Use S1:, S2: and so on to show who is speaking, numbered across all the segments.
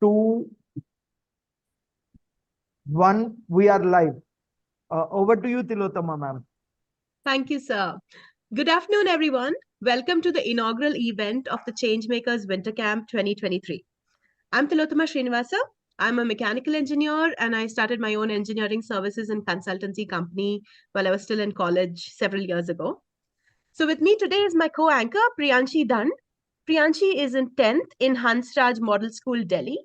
S1: 2, 1. We are live. Over to you, Tilotama ma'am.
S2: Thank you, sir. Good afternoon, everyone. Welcome to the inaugural event of the Changemakers Winter Camp 2023. I'm Tilotama Srinivasa. I'm a mechanical engineer and I started my own engineering services and consultancy company while I was still in college several years ago. So with me today is my co-anchor, Priyanshi Dand. Priyanshi is in 10th in Hansraj Model School, Delhi.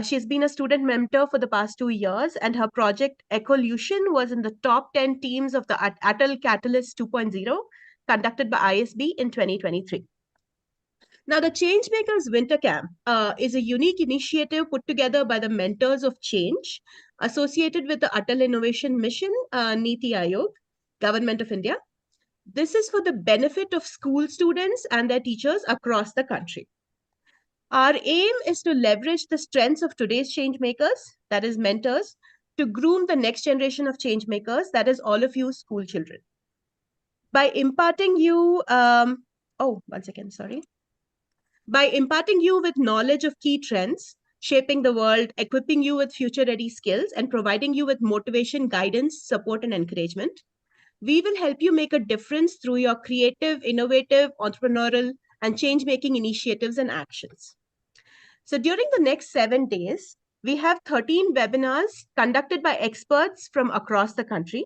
S2: She's been a student mentor for the past 2 years, and her project Ecolution was in the top 10 teams of the Atal Catalyst 2.0 conducted by ISB in 2023. Now, the Changemakers Winter Camp is a unique initiative put together by the Mentors of Change associated with the Atal Innovation Mission, Niti Aayog, Government of India. This is for the benefit of school students and their teachers across the country. Our aim is to leverage the strengths of today's change makers, that is mentors, to groom the next generation of change makers, that is all of you school children. By imparting you, By imparting you with knowledge of key trends, shaping the world, equipping you with future-ready skills, and providing you with motivation, guidance, support, and encouragement, we will help you make a difference through your creative, innovative, entrepreneurial, and change-making initiatives and actions. So during the next 7 days, we have 13 webinars conducted by experts from across the country.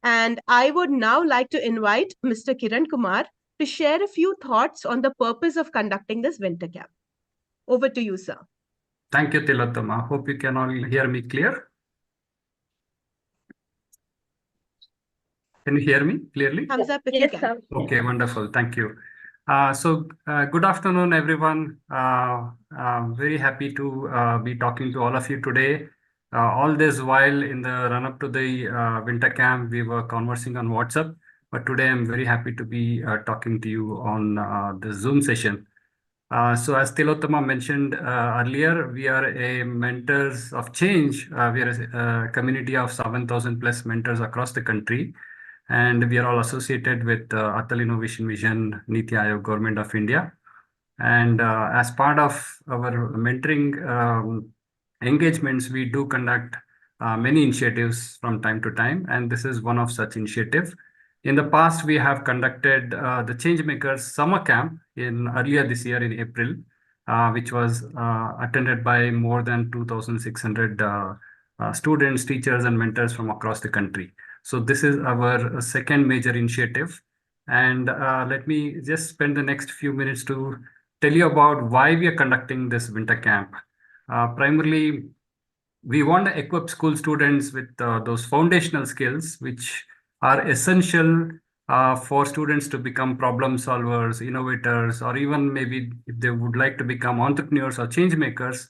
S2: And I would now like to invite Mr. Kiran Kumar to share a few thoughts on the purpose of conducting this winter camp. Over to you, sir.
S3: Thank you, Tilotama. Hope you can all hear me clear. Can you hear me clearly?
S2: Thumbs up if you can.
S3: Okay, wonderful. Thank you. Good afternoon, everyone. Very happy to be talking to all of you today. All this while in the run-up to the winter camp, we were conversing on WhatsApp. But today, I'm very happy to be talking to you on the Zoom session. So as Tilotama mentioned earlier, we are a mentors of change. We are a community of 7,000 plus mentors across the country. And we are all associated with Atal Innovation Mission, Niti Aayog, Government of India. And as part of our mentoring engagements, we do conduct many initiatives from time to time. And this is one of such initiatives. In the past, we have conducted the Changemakers Summer Camp earlier this year in April, which was attended by more than 2,600 students, teachers, and mentors from across the country. So this is our second major initiative. And let me just spend the next few minutes to tell you about why we are conducting this winter camp. Primarily, we want to equip school students with those foundational skills, which are essential for students to become problem solvers, innovators, or even maybe if they would like to become entrepreneurs or change makers.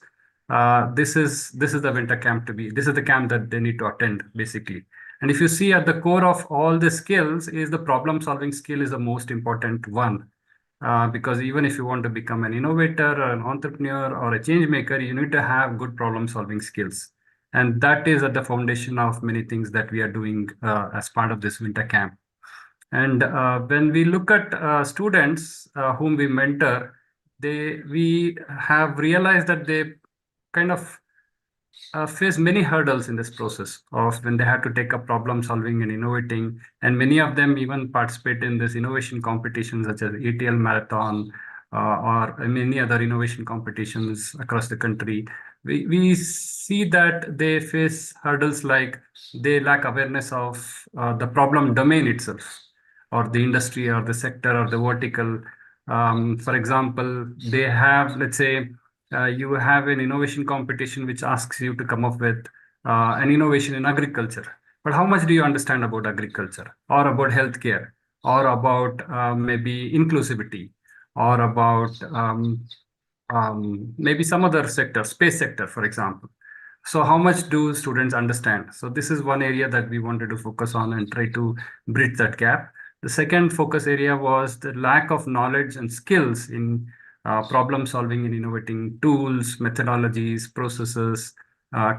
S3: This is the winter camp to be. This is the camp that they need to attend, basically. And if you see at the core of all the skills is the problem solving skill is the most important one. Because even if you want to become an innovator or an entrepreneur or a change maker, you need to have good problem solving skills. And that is at the foundation of many things that we are doing as part of this winter camp. And when we look at students whom we mentor, we have realized that they kind of face many hurdles in this process of when they have to take up problem solving and innovating. And many of them even participate in this innovation competitions such as ATL Marathon or many other innovation competitions across the country. We see that they face hurdles like they lack awareness of the problem domain itself, or the industry, or the sector, or the vertical. For example, they have, let's say, you have an innovation competition which asks you to come up with an innovation in agriculture. But how much do you understand about agriculture, or about healthcare, or about maybe inclusivity, or about maybe some other sector, space sector, for example? So how much do students understand? So this is one area that we wanted to focus on and try to bridge that gap. The second focus area was the lack of knowledge and skills in problem solving and innovating tools, methodologies, processes,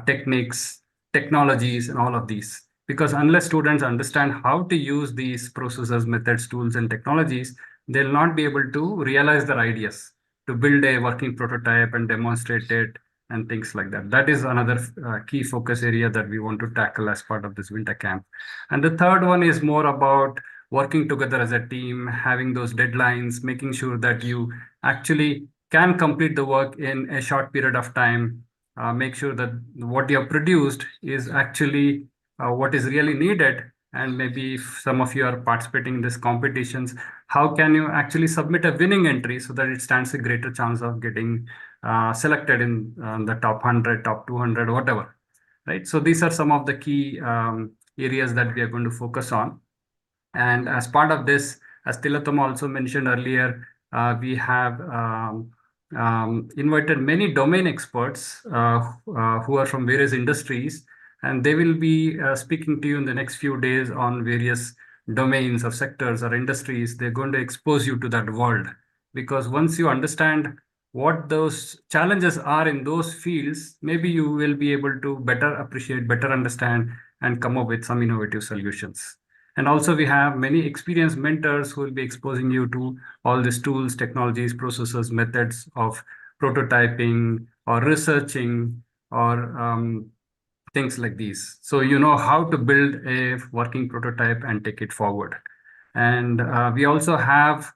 S3: techniques, technologies, and all of these. Because unless students understand how to use these processes, methods, tools, and technologies, they'll not be able to realize their ideas, to build a working prototype and demonstrate it, and things like that. That is another key focus area that we want to tackle as part of this winter camp. And the third one is more about working together as a team, having those deadlines, making sure that you actually can complete the work in a short period of time, make sure that what you have produced is actually what is really needed. And maybe if some of you are participating in these competitions, how can you actually submit a winning entry so that it stands a greater chance of getting selected in the top 100, top 200, whatever, right? So these are some of the key areas that we are going to focus on. And as part of this, as Tilottama also mentioned earlier, we have invited many domain experts who are from various industries, and they will be speaking to you in the next few days on various domains or sectors or industries. They're going to expose you to that world, because once you understand what those challenges are in those fields, maybe you will be able to better appreciate, better understand, and come up with some innovative solutions. And also we have many experienced mentors who will be exposing you to all these tools, technologies, processes, methods of prototyping or researching or things like these. So you know how to build a working prototype and take it forward. And we also have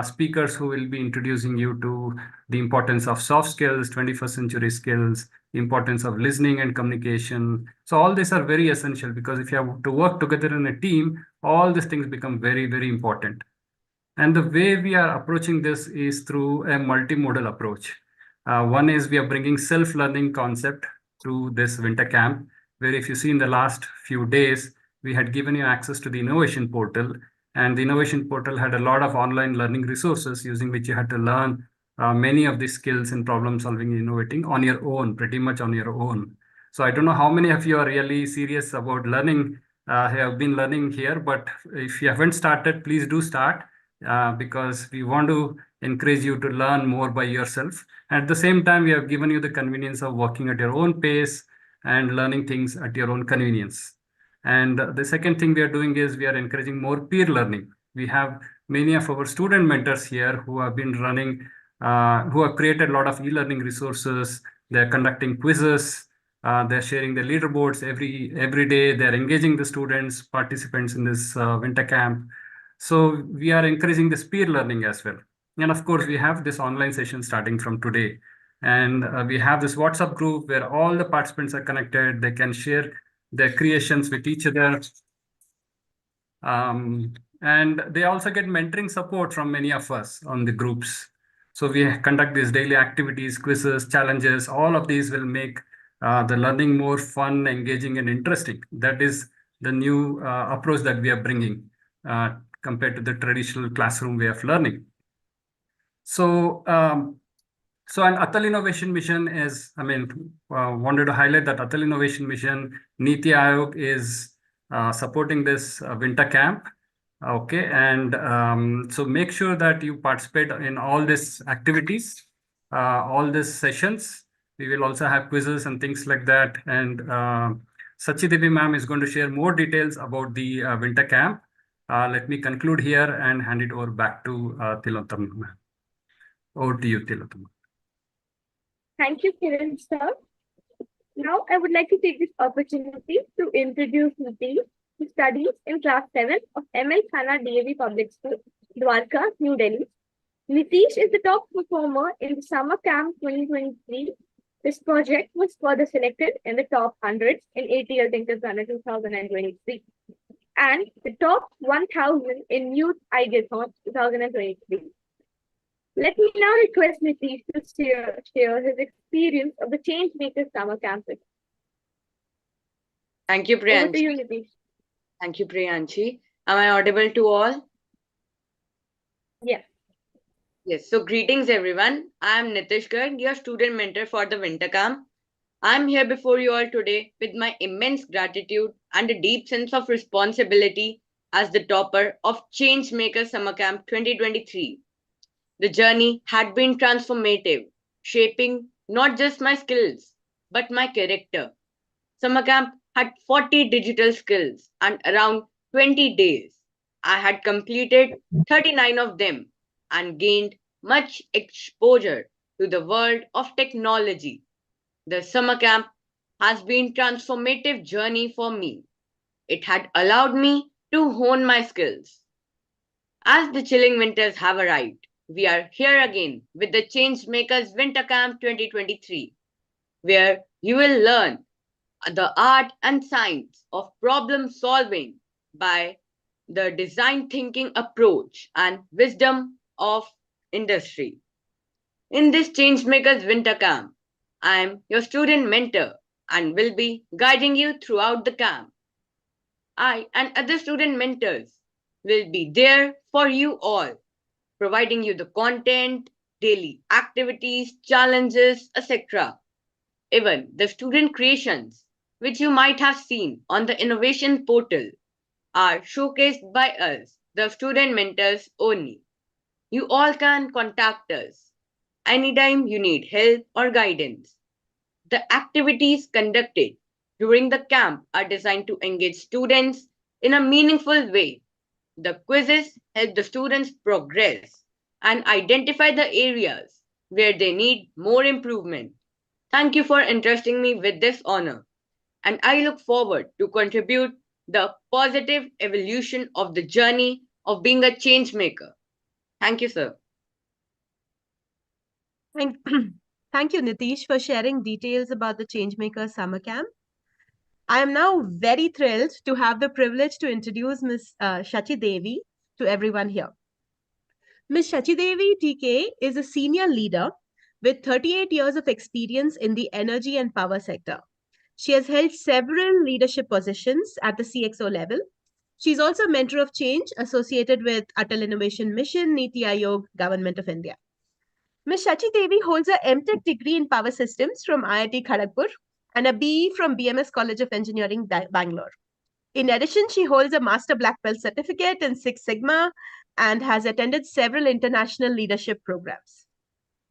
S3: speakers who will be introducing you to the importance of soft skills, 21st century skills, importance of listening and communication. So all these are very essential, because if you have to work together in a team, all these things become very, very important. And the way we are approaching this is through a multimodal approach. One is we are bringing self-learning concept to this winter camp, where if you see in the last few days, we had given you access to the innovation portal, and the innovation portal had a lot of online learning resources using which you had to learn many of the skills in problem solving and innovating on your own, pretty much on your own. So I don't know how many of you are really serious about learning, have been learning here, but if you haven't started, please do start, because we want to encourage you to learn more by yourself. At the same time, we have given you the convenience of working at your own pace and learning things at your own convenience. And the second thing we are doing is we are encouraging more peer learning. We have many of our student mentors here who have been running, who have created a lot of e-learning resources. They're conducting quizzes. They're sharing the leaderboards every day. They're engaging the students, participants in this winter camp. So we are encouraging this peer learning as well. And of course, we have this online session starting from today. And we have this WhatsApp group where all the participants are connected. They can share their creations with each other. And they also get mentoring support from many of us on the groups. So we conduct these daily activities, quizzes, challenges. All of these will make the learning more fun, engaging, and interesting. That is the new approach that we are bringing compared to the traditional classroom way of learning. So, an Atal Innovation Mission is, wanted to highlight that Atal Innovation Mission, Niti Aayog is supporting this winter camp. Okay, and so make sure that you participate in all these activities, all these sessions. We will also have quizzes and things like that. And Sachi Devi ma'am is going to share more details about the winter camp. Let me conclude here and hand it over back to Tilottama. Over to you, Tilottama.
S4: Thank you, Kiran sir. Now, I would like to take this opportunity to introduce Nitish, who studies in class 7 of ML Khana DAV Public School, Dwarka, New Delhi. Nitish is the top performer in the Summer Camp 2023. This project was further selected in the top 100 in ATL Thinkers Runner 2023 and the top 1000 in Youth Ideathon 2023. Let me now request Nitish to share his experience of the Changemakers Summer Camp.
S5: Thank you, Priyanshi.
S4: Over to you, Nitish.
S5: Thank you, Priyanshi. Am I audible to all?
S4: Yes.
S5: Yes. So greetings, everyone. I am Nitish Garg, your student mentor for the winter camp. I am here before you all today with my immense gratitude and a deep sense of responsibility as the topper of Changemakers Summer Camp 2023. The journey had been transformative, shaping not just my skills, but my character. Summer camp had 40 digital skills and around 20 days. I had completed 39 of them and gained much exposure to the world of technology. The summer camp has been transformative journey for me. It had allowed me to hone my skills. As the chilling winters have arrived, we are here again with the Changemakers Winter Camp 2023, where you will learn the art and science of problem solving by the design thinking approach and wisdom of industry. In this Changemakers Winter Camp, I am your student mentor and will be guiding you throughout the camp. I and other student mentors will be there for you all, providing you the content, daily activities, challenges, etc. Even the student creations, which you might have seen on the innovation portal, are showcased by us, the student mentors only. You all can contact us anytime you need help or guidance. The activities conducted during the camp are designed to engage students in a meaningful way. The quizzes help the students progress and identify the areas where they need more improvement. Thank you for entrusting me with this honor, and I look forward to contribute the positive evolution of the journey of being a change maker. Thank you, sir.
S2: Thank, thank you, Nitish, for sharing details about the Changemaker Summer Camp. I am now very thrilled to have the privilege to introduce Ms. Sachi Devi to everyone here. Ms. Sachi Devi TK is a senior leader with 38 years of experience in the energy and power sector. She has held several leadership positions at the CXO level. She's also a mentor of change associated with Atal Innovation Mission, Niti Aayog, Government of India. Ms. Sachi Devi holds a MTech degree in Power Systems from IIT Kharagpur and a BE from BMS College of Engineering, Bangalore. In addition, she holds a Master Black Belt certificate in Six Sigma and has attended several international leadership programs.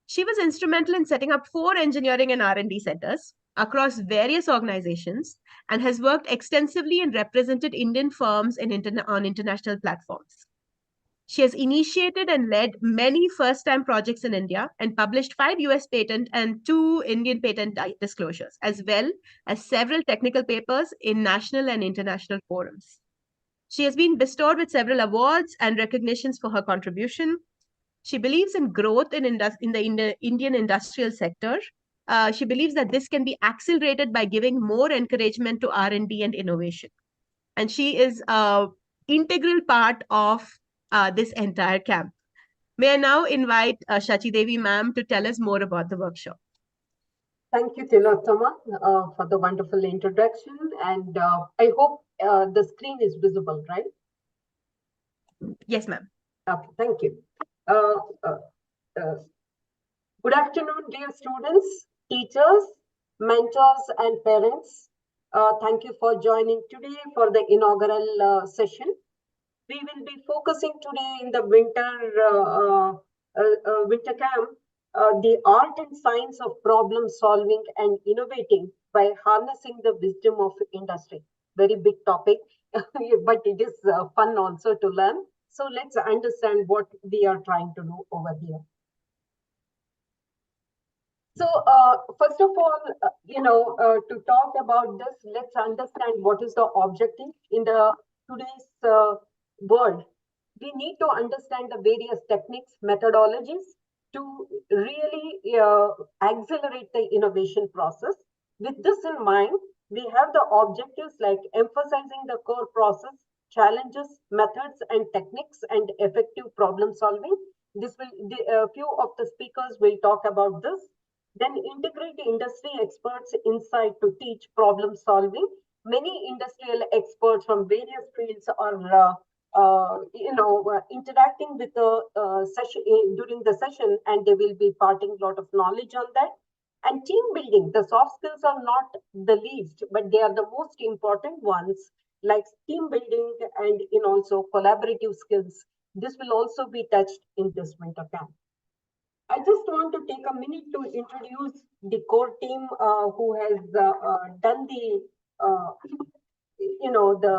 S2: She was instrumental in setting up 4 engineering and R&D centers across various organizations and has worked extensively and represented Indian firms on international platforms. She has initiated and led many first-time projects in India and published 5 US patent and 2 Indian patent disclosures, as well as several technical papers in national and international forums. She has been bestowed with several awards and recognitions for her contribution. She believes in growth in the Indian industrial sector. She believes that this can be accelerated by giving more encouragement to R&D and innovation. And she is an integral part of this entire camp. May I now invite Sachi Devi ma'am to tell us more about the workshop.
S6: Thank you, Tilotama, for the wonderful introduction. And I hope the screen is visible, right?
S2: Yes, ma'am.
S6: Okay, thank you. Good afternoon, dear students, teachers, mentors, and parents. Thank you for joining today for the inaugural session. We will be focusing today in the winter camp, the art and science of problem solving and innovating by harnessing the wisdom of industry. Very big topic, but it is fun also to learn. So let's understand what we are trying to do over here. So first of all, to talk about this, let's understand what is the objective in the today's world. We need to understand the various techniques, methodologies to really accelerate the innovation process. With this in mind, we have the objectives like emphasizing the core process, challenges, methods, and techniques, and effective problem solving. This will a few of the speakers will talk about this. Then integrate industry experts insight to teach problem solving. Many industrial experts from various fields are interacting with the session during the session, and they will be imparting a lot of knowledge on that. And team building, the soft skills are not the least, but they are the most important ones, like team building and also collaborative skills. This will also be touched in this winter camp. I just want to take a minute to introduce the core team who has done the the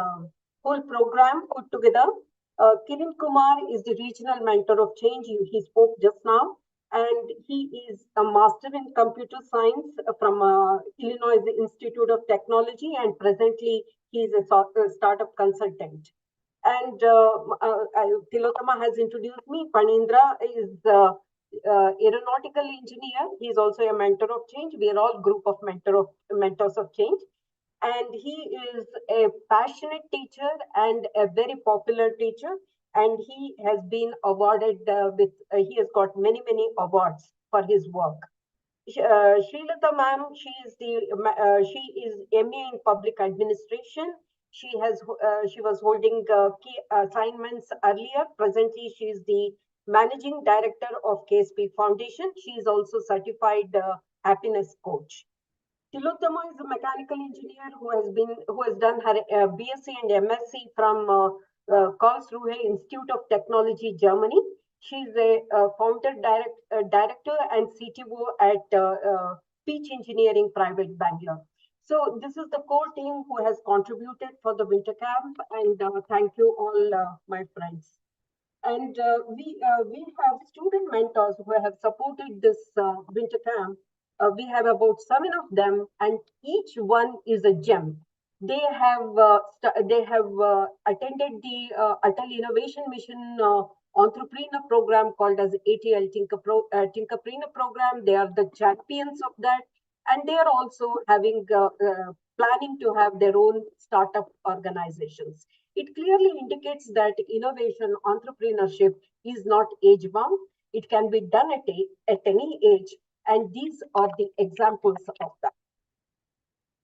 S6: whole program put together. Kiran Kumar is the regional mentor of change. He spoke just now. and he is a master in computer science from Illinois Institute of Technology, and presently he is a startup consultant. And Tilotama has introduced me. Panindra is aeronautical engineer. He is also a mentor of change. We are all group of mentors of change. And he is a passionate teacher and a very popular teacher. And he has been awarded he has got many awards for his work. Srilata ma'am, she is MA in Public Administration. She was holding key assignments earlier. Presently, she is the Managing Director of KSP Foundation. She is also certified happiness coach. Tilottama is a mechanical engineer who has done her BSc and MSc from Karlsruhe Institute of Technology, Germany. She is a founder director and CTO at Peach Engineering Private Bangalore. So this is the core team who has contributed for the winter camp, and thank you all, my friends. And we have student mentors who have supported this winter camp. We have about 7 of them, and each one is a gem. They have attended the Atal Innovation Mission entrepreneur program called as ATL Tinkerpreneur program. They are the champions of that, and they are also having planning to have their own startup organizations. It clearly indicates that innovation, entrepreneurship is not age bound. It can be done at any age, and these are the examples of that.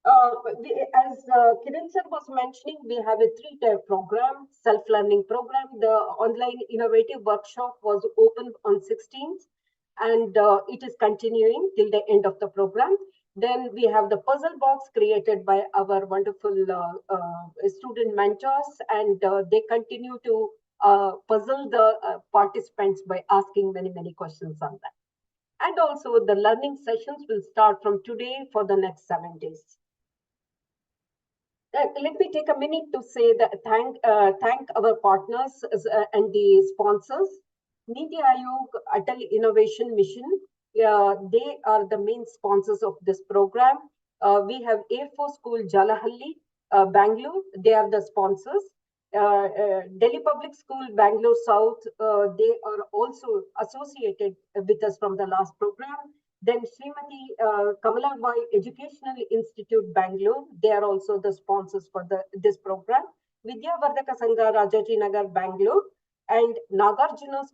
S6: As Kiran sir was mentioning, we have a 3-tier program, self-learning program. The online innovative workshop was opened on 16th, and it is continuing till the end of the program. Then we have the puzzle box created by our wonderful student mentors, and they continue to puzzle the participants by asking many questions on that. And also the learning sessions will start from today for the next 7 days. Let me take a minute to say that thank our partners and the sponsors. Niti Aayog Atal Innovation Mission, they are the main sponsors of this program. We have Air Force School Jalahalli, Bangalore, they are the sponsors. Delhi Public School, Bangalore South, they are also associated with us from the last program. Then Srimati Kamalabai Educational Institute, Bangalore, they are also the sponsors for this program. Vidya Vardhaka Sangha, Rajaji Nagar, Bangalore, and Nagarjuna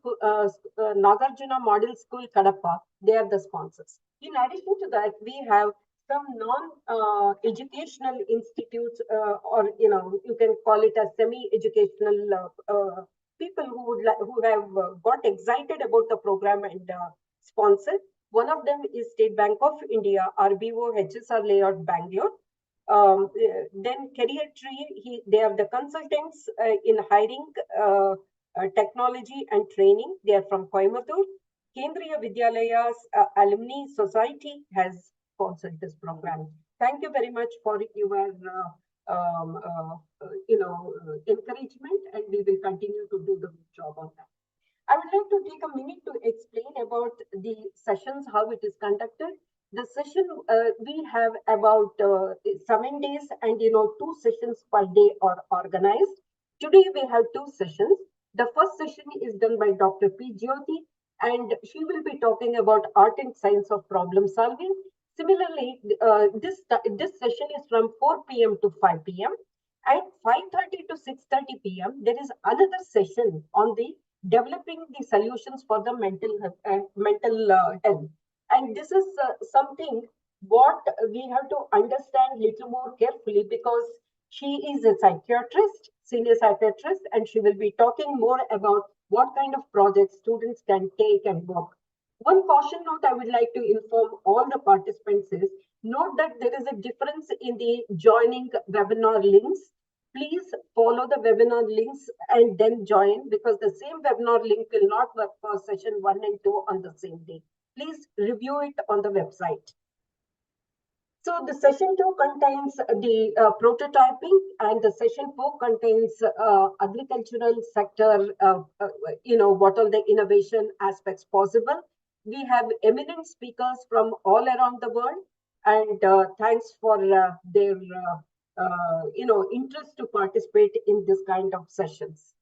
S6: Model School, Kadapa, they are the sponsors. In addition to that, we have some non-educational institutes, or you can call it a semi-educational people who have got excited about the program and sponsored. One of them is State Bank of India, RBO HSR Layout, Bangalore. Then Career Tree, they are the consultants in hiring, technology and training. They are from Coimbatore. Kendriya Vidyalayas Alumni Society has sponsored this program. Thank you very much for your encouragement, and we will continue to do the job on that. I would like to take a minute to explain about the sessions, how it is conducted. The session, we have about 7 days, and 2 sessions per day are organized. Today we have 2 sessions. The first session is done by Dr. P. Jyoti, and she will be talking about art and science of problem solving. Similarly, this session is from 4 p.m. to 5 p.m. At 5:30 to 6:30 p.m., there is another session on the developing the solutions for the mental health. And this is something what we have to understand little more carefully, because she is a psychiatrist, senior psychiatrist, and she will be talking more about what kind of projects students can take and work. One caution note I would like to inform all the participants is, note that there is a difference in the joining webinar links. Please follow the webinar links and then join, because the same webinar link will not work for session 1 and 2 on the same day. Please review it on the website. So the session 2 contains the prototyping, and the session 4 contains agricultural sector, what are the innovation aspects possible. We have eminent speakers from all around the world, and thanks for their interest to participate in this kind of sessions.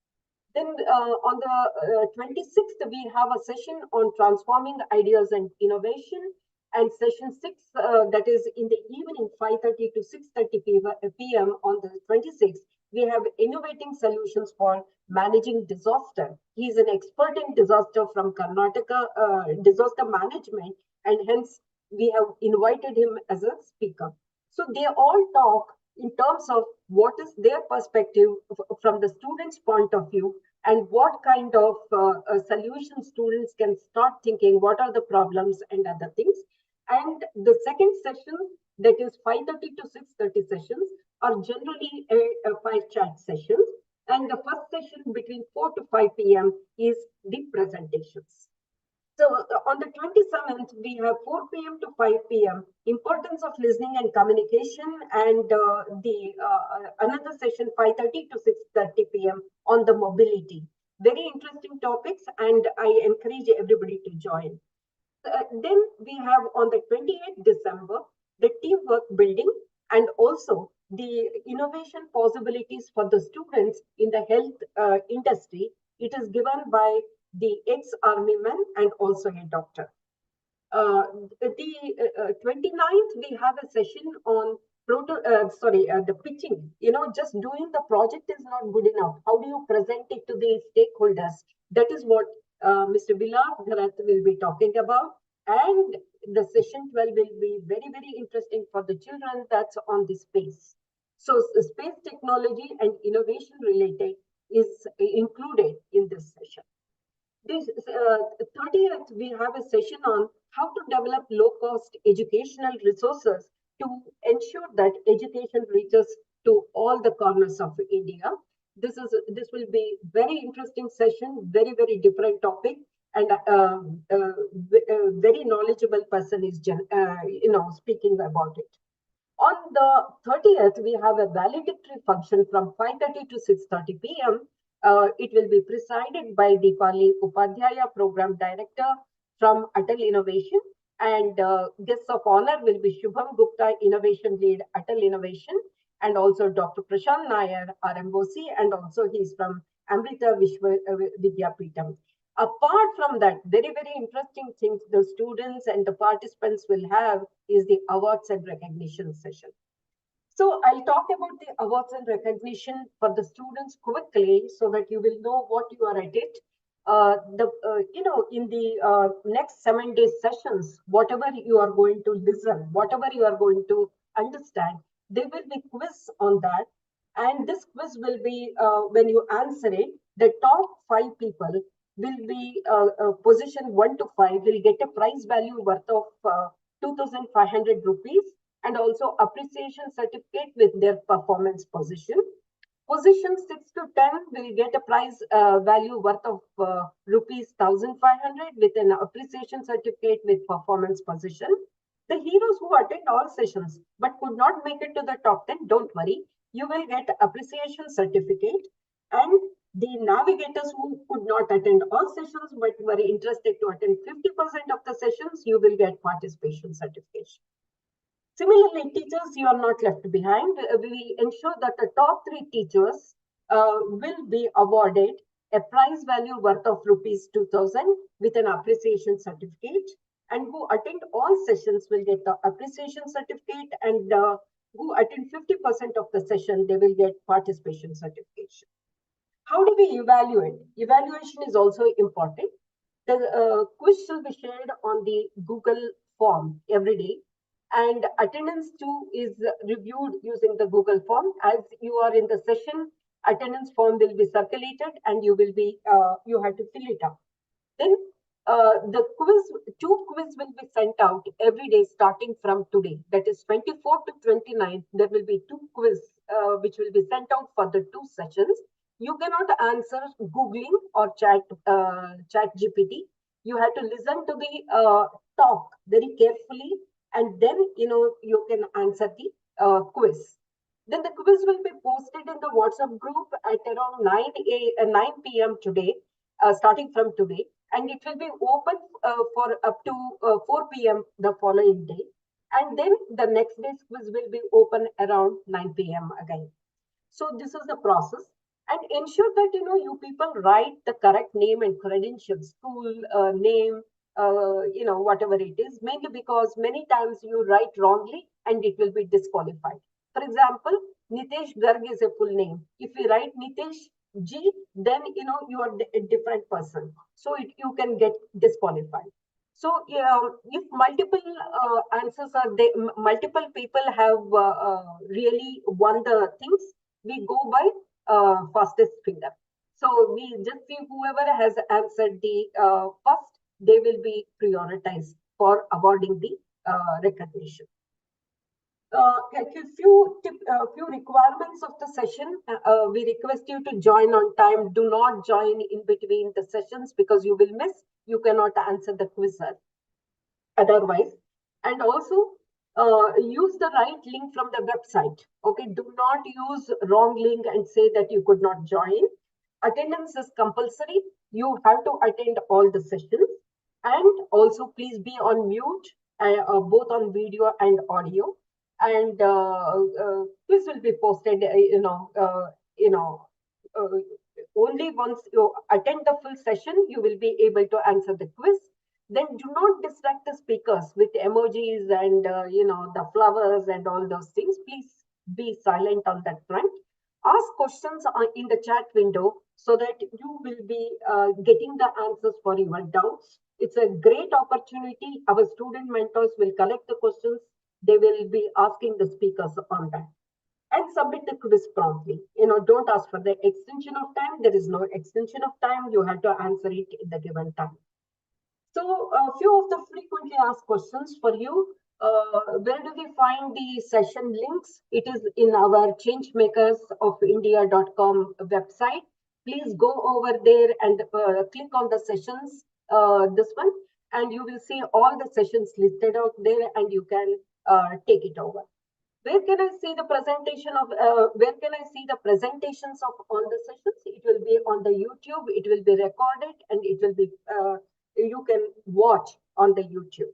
S6: Then on the 26th, we have a session on transforming ideas and innovation. And session 6, that is in the evening, 5:30 to 6:30 p.m. on the 26th, we have innovating solutions for managing disaster. He is an expert in disaster from Karnataka, disaster management, and hence we have invited him as a speaker. So they all talk in terms of what is their perspective from the student's point of view, and what kind of solutions students can start thinking, what are the problems and other things. And the second session, that is 5:30 to 6:30 sessions, are generally a 5 chat sessions. And the first session between 4 to 5 p.m. is the presentations. So on the 27th, we have 4 p.m. to 5 p.m. importance of listening and communication, and another session 5:30 to 6:30 p.m. on the mobility. Very interesting topics, and I encourage everybody to join. Then we have on the 28th December, the teamwork building, and also the innovation possibilities for the students in the health industry. It is given by the ex-army man and also a doctor. The 29th, we have a session on the pitching. Just doing the project is not good enough. How do you present it to the stakeholders? That is what Mr. Villar Bharat will be talking about. And the session 12 will be very, very interesting for the children. That's on the space. So space technology and innovation related is included in this session. This 30th, we have a session on how to develop low-cost educational resources to ensure that education reaches to all the corners of India. This will be very interesting session, very, very different topic, and a very knowledgeable person is speaking about it. On the 30th, we have a valedictory function from 5:30 to 6:30 p.m. It will be presided by Deepali Upadhyaya, Program Director from Atal Innovation, and guests of honor will be Shubham Gupta, Innovation Lead, Atal Innovation, and also Dr. Prashant Nair, RMOC, and also he's from Amrita Vishwa Vidyapeetham. Apart from that, very, very interesting things the students and the participants will have is the awards and recognition session. So I'll talk about the awards and recognition for the students quickly so that you will know what you are at it. In the next 7 days sessions, whatever you are going to listen, whatever you are going to understand, there will be quiz on that. And this quiz will be, when you answer it, the top 5 people will be position 1 to 5 will get a prize value worth of 2,500 rupees, and also appreciation certificate with their performance position. Position 6 to 10 will get a prize value worth of rupees 1,500 with an appreciation certificate with performance position. The heroes who attend all sessions but could not make it to the top 10, don't worry, you will get appreciation certificate. And the navigators who could not attend all sessions but were interested to attend 50% of the sessions, you will get participation certification. Similarly, teachers, you are not left behind. We ensure that the top 3 teachers will be awarded a prize value worth of rupees 2,000 with an appreciation certificate, and who attend all sessions will get the appreciation certificate, and who attend 50% of the session, they will get participation certification. How do we evaluate? Evaluation is also important. The quiz will be shared on the Google form every day, and attendance too is reviewed using the Google form. As you are in the session, attendance form will be circulated, and you have to fill it up. Then the two quiz will be sent out every day starting from today. That is 24th to 29th. There will be 2 quiz which will be sent out for the 2 sessions. You cannot answer Googling or chat GPT. You have to listen to the talk very carefully, and then you can answer the quiz. Then the quiz will be posted in the WhatsApp group at around 9 p.m. today. starting from today, and it will be open for up to 4 p.m. the following day. And then the next day's quiz will be open around 9 p.m. again. So this is the process. And ensure that you people write the correct name and credentials, school name, whatever it is, mainly because many times you write wrongly and it will be disqualified. For example, Nitesh Garg is a full name. If you write Nitesh G, then you are a different person. So you can get disqualified. So if multiple answers are there, multiple people have really won the things, we go by fastest finger. So we just see whoever has answered the first, they will be prioritized for awarding the recognition. A few requirements of the session. We request you to join on time. Do not join in between the sessions because you will miss. You cannot answer the quiz otherwise. And also use the right link from the website. Okay, do not use wrong link and say that you could not join. Attendance is compulsory. You have to attend all the sessions. And also please be on mute, both on video and audio. And this will be posted, only once you attend the full session, you will be able to answer the quiz. Then do not distract the speakers with emojis and, the flowers and all those things. Please be silent on that front. Ask questions in the chat window so that you will be getting the answers for your doubts. It's a great opportunity. Our student mentors will collect the questions. They will be asking the speakers on that. And submit the quiz promptly. Don't ask for the extension of time. There is no extension of time. You have to answer it in the given time. So a few of the frequently asked questions for you. Where do we find the session links? It is in our changemakersofindia.com website. Please go over there and click on the sessions, this one, and you will see all the sessions listed out there and you can take it over. Where can I see the presentation of, where can I see the presentations of all the sessions? It will be on the YouTube, it will be recorded and it will be, you can watch on the YouTube.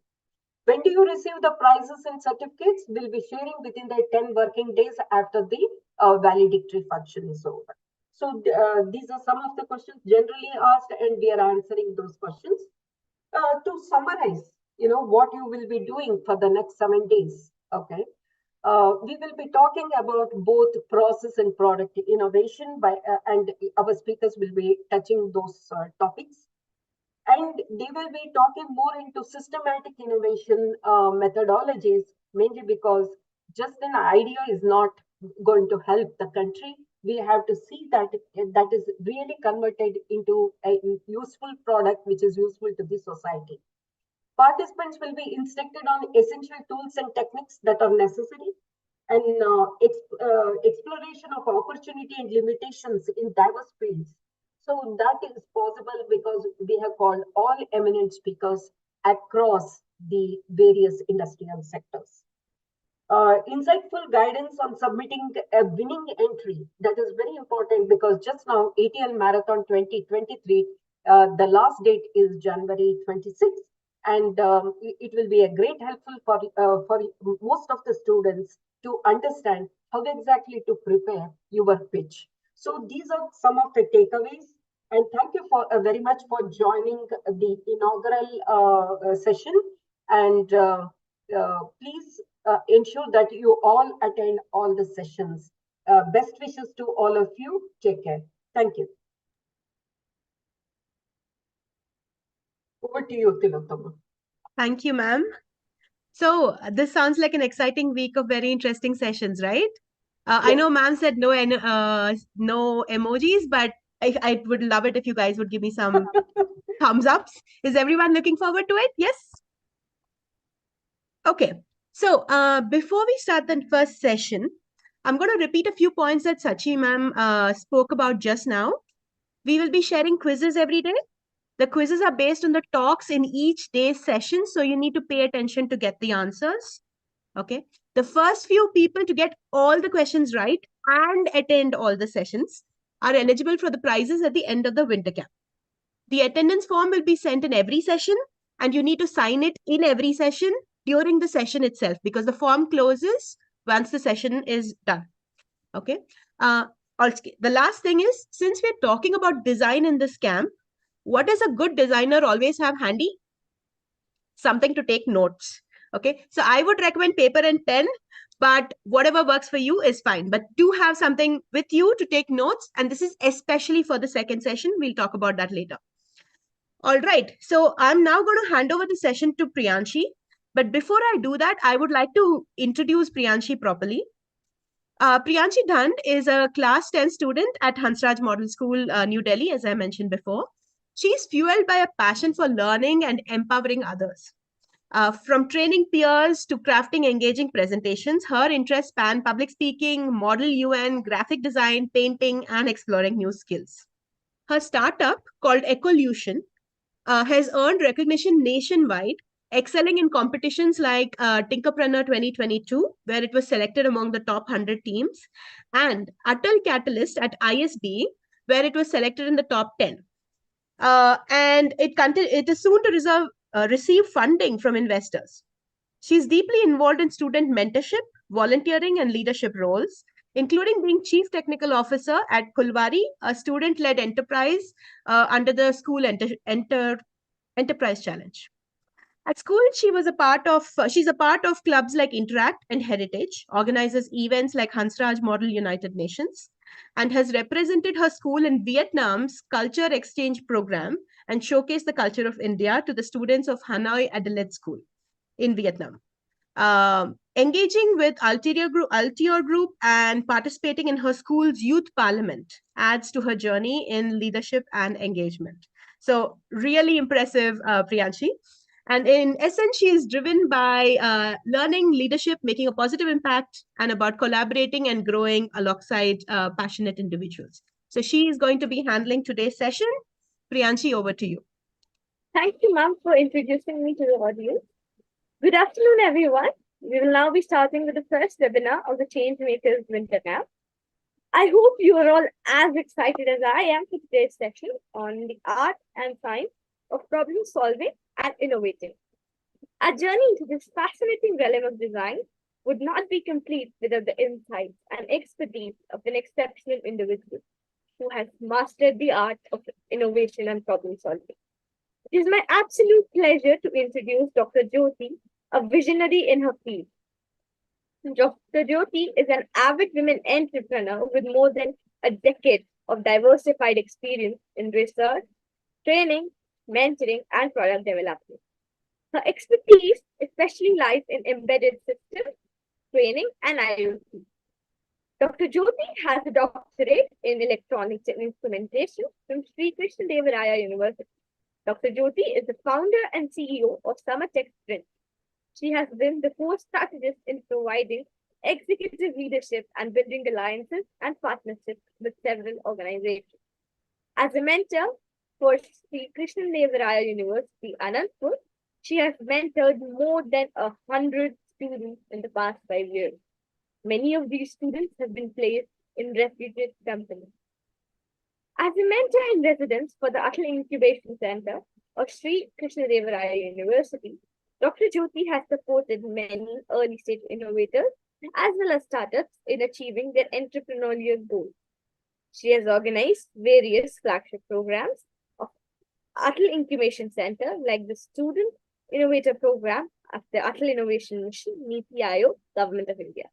S6: When do you receive the prizes and certificates? We'll be sharing within the 10 working days after the valedictory function is over. So these are some of the questions generally asked and we are answering those questions. To summarize, what you will be doing for the next 7 days, okay? We will be talking about both process and product innovation and our speakers will be touching those topics. And they will be talking more into systematic innovation methodologies, mainly because just an idea is not going to help the country. We have to see that that is really converted into a useful product, which is useful to the society. Participants will be instructed on essential tools and techniques that are necessary and exploration of opportunity and limitations in diverse fields. So that is possible because we have called all eminent speakers across the various industrial sectors. Insightful guidance on submitting a winning entry. That is very important because just now ATL Marathon 2023, the last date is January 26th. And it will be a great helpful for most of the students to understand how exactly to prepare your pitch. So these are some of the takeaways. And thank you for very much for joining the inaugural session. And please ensure that you all attend all the sessions. Best wishes to all of you. Take care. Thank you. Over to you, Tilottama.
S2: Thank you, ma'am. So this sounds like an exciting week of very interesting sessions, right? I know ma'am said no emojis, but I would love it if you guys would give me some thumbs ups. Is everyone looking forward to it? Yes? Okay. So before we start the first session, I'm going to repeat a few points that Sachi ma'am spoke about just now. We will be sharing quizzes every day. The quizzes are based on the talks in each day's session, so you need to pay attention to get the answers. Okay. The first few people to get all the questions right and attend all the sessions are eligible for the prizes at the end of the winter camp. The attendance form will be sent in every session, and you need to sign it in every session during the session itself, because the form closes once the session is done. Okay. Also, the last thing is, since we're talking about design in this camp, what does a good designer always have handy? Something to take notes. Okay. So I would recommend paper and pen, but whatever works for you is fine. But do have something with you to take notes. And this is especially for the second session. We'll talk about that later. All right. So I'm now going to hand over the session to Priyanshi. But before I do that, I would like to introduce Priyanshi properly. Priyanshi Dhand is a class 10 student at Hansraj Model School, New Delhi, as I mentioned before. She's fueled by a passion for learning and empowering others. From training peers to crafting engaging presentations, her interests span public speaking, model UN, graphic design, painting, and exploring new skills. Her startup, called Ecolution, has earned recognition nationwide, excelling in competitions like Tinkerpreneur 2022, where it was selected among the top 100 teams, and Atal Catalyst at ISB, where it was selected in the top 10. And it is soon to receive funding from investors. She's deeply involved in student mentorship, volunteering, and leadership roles, including being Chief Technical Officer at Kulwari, a student-led enterprise under the School Enterprise Challenge. At school, she's a part of clubs like Interact and Heritage, organizes events like Hansraj Model United Nations, and has represented her school in Vietnam's Culture Exchange Program and showcased the culture of India to the students of Hanoi Adelaide School in Vietnam. Engaging with Altior Group and participating in her school's youth parliament adds to her journey in leadership and engagement. So really impressive, Priyanshi. And in essence, she is driven by learning leadership, making a positive impact, and about collaborating and growing alongside passionate individuals. So she is going to be handling today's session. Priyanshi, over to you.
S4: Thank you, ma'am, for introducing me to the audience. Good afternoon, everyone. We will now be starting with the first webinar of the Changemakers Winter Camp. I hope you are all as excited as I am for today's session on the art and science of problem solving and innovating. Our journey into this fascinating realm of design would not be complete without the insights and expertise of an exceptional individual who has mastered the art of innovation and problem solving. It is my absolute pleasure to introduce Dr. Jyoti, a visionary in her field. Dr. Jyoti is an avid women entrepreneur with more than a decade of diversified experience in research, training, mentoring, and product development. Her expertise especially lies in embedded systems, training, and IoT. Dr. Jyoti has a doctorate in electronics and instrumentation from Sri Krishna Deva Raya University. Dr. Jyoti is the founder and CEO of Summertech Sprint. She has been the core strategist in providing executive leadership and building alliances and partnerships with several organizations. As a mentor for Sri Krishna Deva Raya University, Anandpur, she has mentored more than 100 students in the past 5 years. Many of these students have been placed in refugee companies. As a mentor in residence for the Atal Incubation Center of Sri Krishna Deva Raya University, Dr. Jyoti has supported many early-stage innovators as well as startups in achieving their entrepreneurial goals. She has organized various flagship programs of Atal Incubation Center, like the Student Innovator Program of the Atal Innovation Mission, NITI Aayog, Government of India.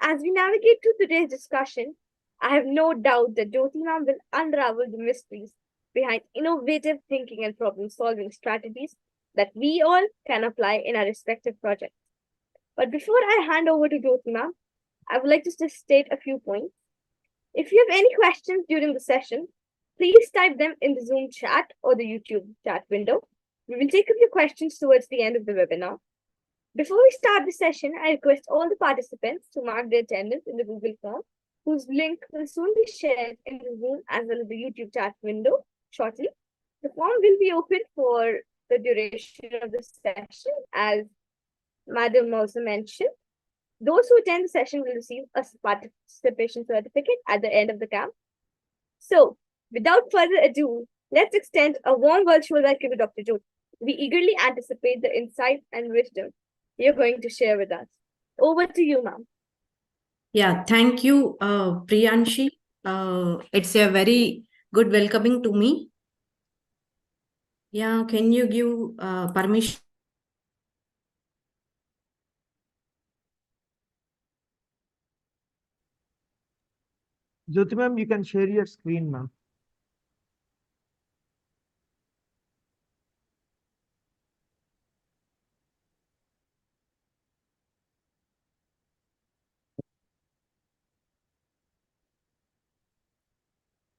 S4: As we navigate through today's discussion, I have no doubt that Jyoti ma'am will unravel the mysteries behind innovative thinking and problem-solving strategies that we all can apply in our respective projects. But before I hand over to Jyoti ma'am, I would like to just state a few points. If you have any questions during the session, please type them in the Zoom chat or the YouTube chat window. We will take up your questions towards the end of the webinar. Before we start the session, I request all the participants to mark their attendance in the Google form, whose link will soon be shared in the Zoom as well as the YouTube chat window shortly. The form will be open for the duration of the session, as Madam also mentioned. Those who attend the session will receive a participation certificate at the end of the camp. So, without further ado, Let's extend a warm virtual welcome to Dr. Jyoti. We eagerly anticipate the insight and wisdom you're going to share with us. Over to you, ma'am.
S7: Yeah, thank you, Priyanshi. It's a very good welcoming to me. Yeah, can you give permission?
S1: Jyoti ma'am, you can share your screen, ma'am.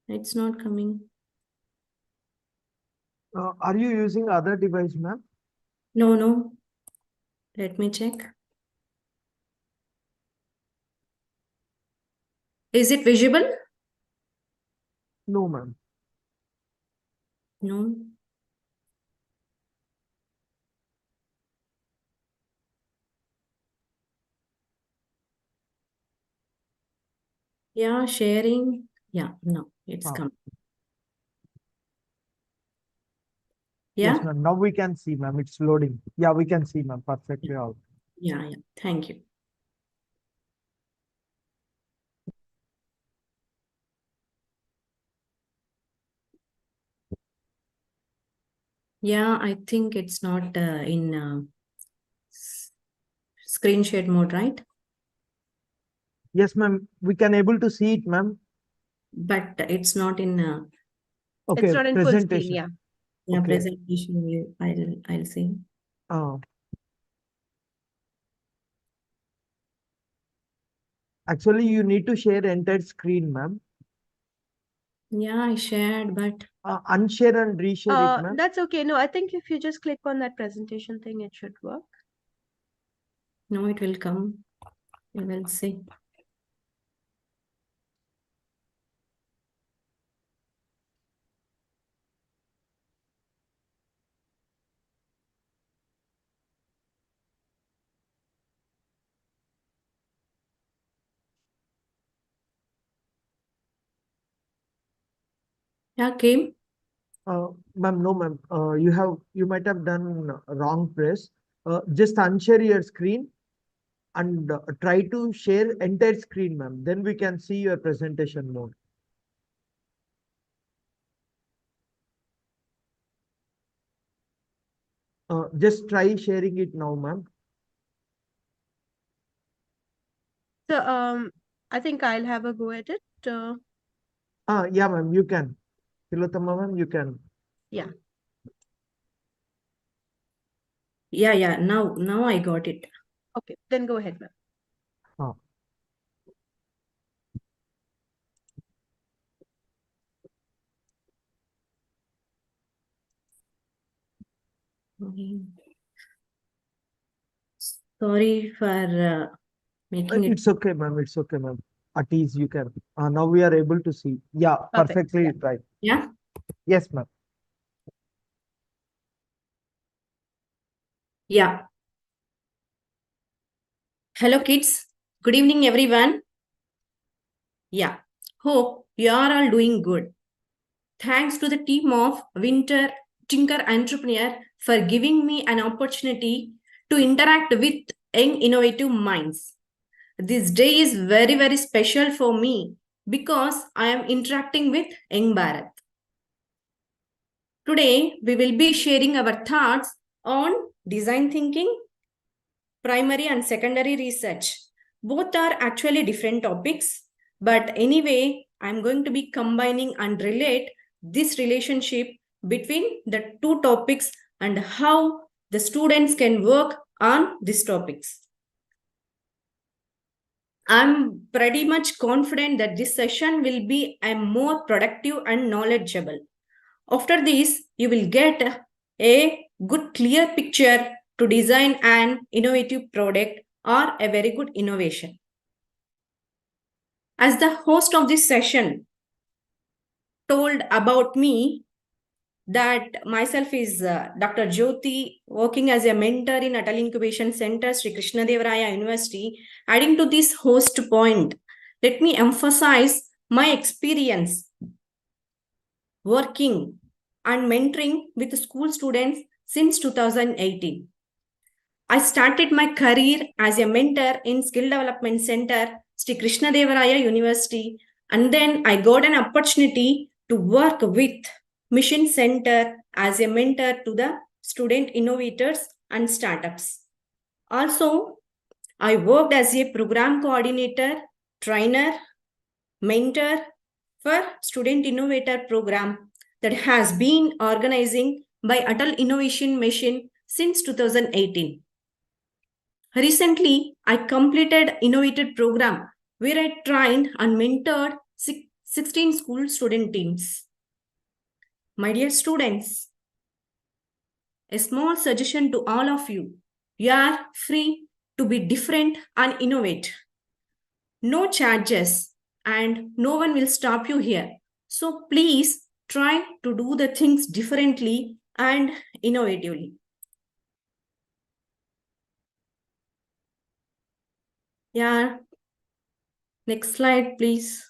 S7: It's not coming.
S1: Are you using other device, ma'am?
S7: No. Let me check. Is it visible?
S1: No, ma'am.
S7: No. Yeah, sharing. Yeah, no, it's
S1: Ah.
S7: come.
S1: Yes,
S7: Yeah,
S1: ma'am. Now we can see, ma'am. It's loading. Yeah, we can see, ma'am. Perfectly all.
S7: yeah. Thank you. Yeah, I think it's not in screen share mode, right?
S1: Yes, ma'am. We can able to see it, ma'am.
S7: But it's not in
S1: Okay,
S2: It's not in full screen,
S1: presentation.
S2: yeah.
S1: Okay.
S7: presentation view. I'll see.
S1: Actually, you need to share entire screen, ma'am.
S7: Yeah, I shared, but
S1: Unshare and reshare it, ma'am.
S2: That's okay. No, I think if you just click on that presentation thing, it should work.
S7: no, it will come. We will see. Yeah, came.
S1: Ma'am, no, ma'am. You might have done wrong press. Just unshare your screen and try to share entire screen, ma'am. Then we can see your presentation mode. Just try sharing it now, ma'am.
S2: So I think I'll have a go at it.
S1: Yeah, ma'am, you can. Tilottama, ma'am, you can.
S2: Yeah.
S7: Yeah. Now I got it.
S2: Okay, then go ahead, ma'am.
S7: Sorry for making it.
S1: It's okay, ma'am. It's okay, ma'am. At ease you can. Now we are able to see. Yeah,
S2: Perfect.
S1: perfectly
S2: Yeah.
S1: right.
S7: Yeah.
S1: Yes, ma'am.
S7: Yeah. Hello, kids. Good evening, everyone. Yeah. Hope you are all doing good. Thanks to the team of Tinker Entrepreneur for giving me an opportunity to interact with young innovative minds. This day is very, very special for me because I am interacting with Young Bharat. Today, we will be sharing our thoughts on design thinking, primary and secondary research. Both are actually different topics, but anyway, I'm going to be combining and relate this relationship between the two topics and how the students can work on these topics. I'm pretty much confident that this session will be a more productive and knowledgeable. After this, you will get a good clear picture to design an innovative product or a very good innovation. As the host of this session told about me, that myself is Dr. Jyoti, working as a mentor in Atal Incubation Center, Sri Krishnadevaraya University. Adding to this host point, let me emphasize my experience working and mentoring with school students since 2018. I started my career as a mentor in Skill Development Center, Sri Krishnadevaraya University, and then I got an opportunity to work with Mission Center as a mentor to the student innovators and startups. Also, I worked as a program coordinator, trainer, mentor for Student Innovator Program that has been organizing by Atal Innovation Mission since 2018. Recently, I completed Innovated Program where I trained and mentored 16 school student teams. My dear students, a small suggestion to all of you. You are free to be different and innovate. No charges and no one will stop you here. So please try to do the things differently and innovatively. Yeah. Next slide, please.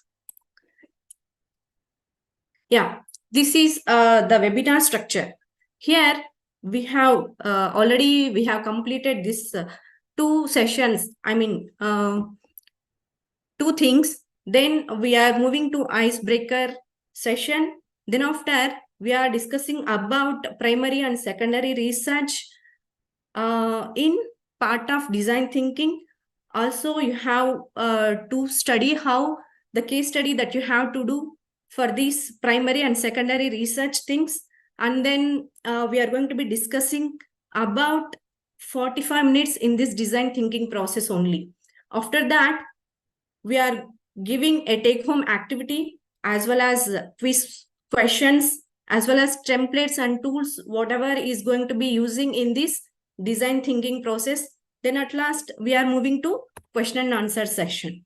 S7: Yeah, this is the webinar structure. Here we have we have completed this 2 sessions. I mean, 2 things. Then we are moving to icebreaker session. Then after we are discussing about primary and secondary research in part of design thinking. Also, you have to study how the case study that you have to do for these primary and secondary research things. And then we are going to be discussing about 45 minutes in this design thinking process only. After that, we are giving a take-home activity as well as quiz questions, as well as templates and tools, whatever is going to be using in this design thinking process. Then at last, we are moving to question and answer session.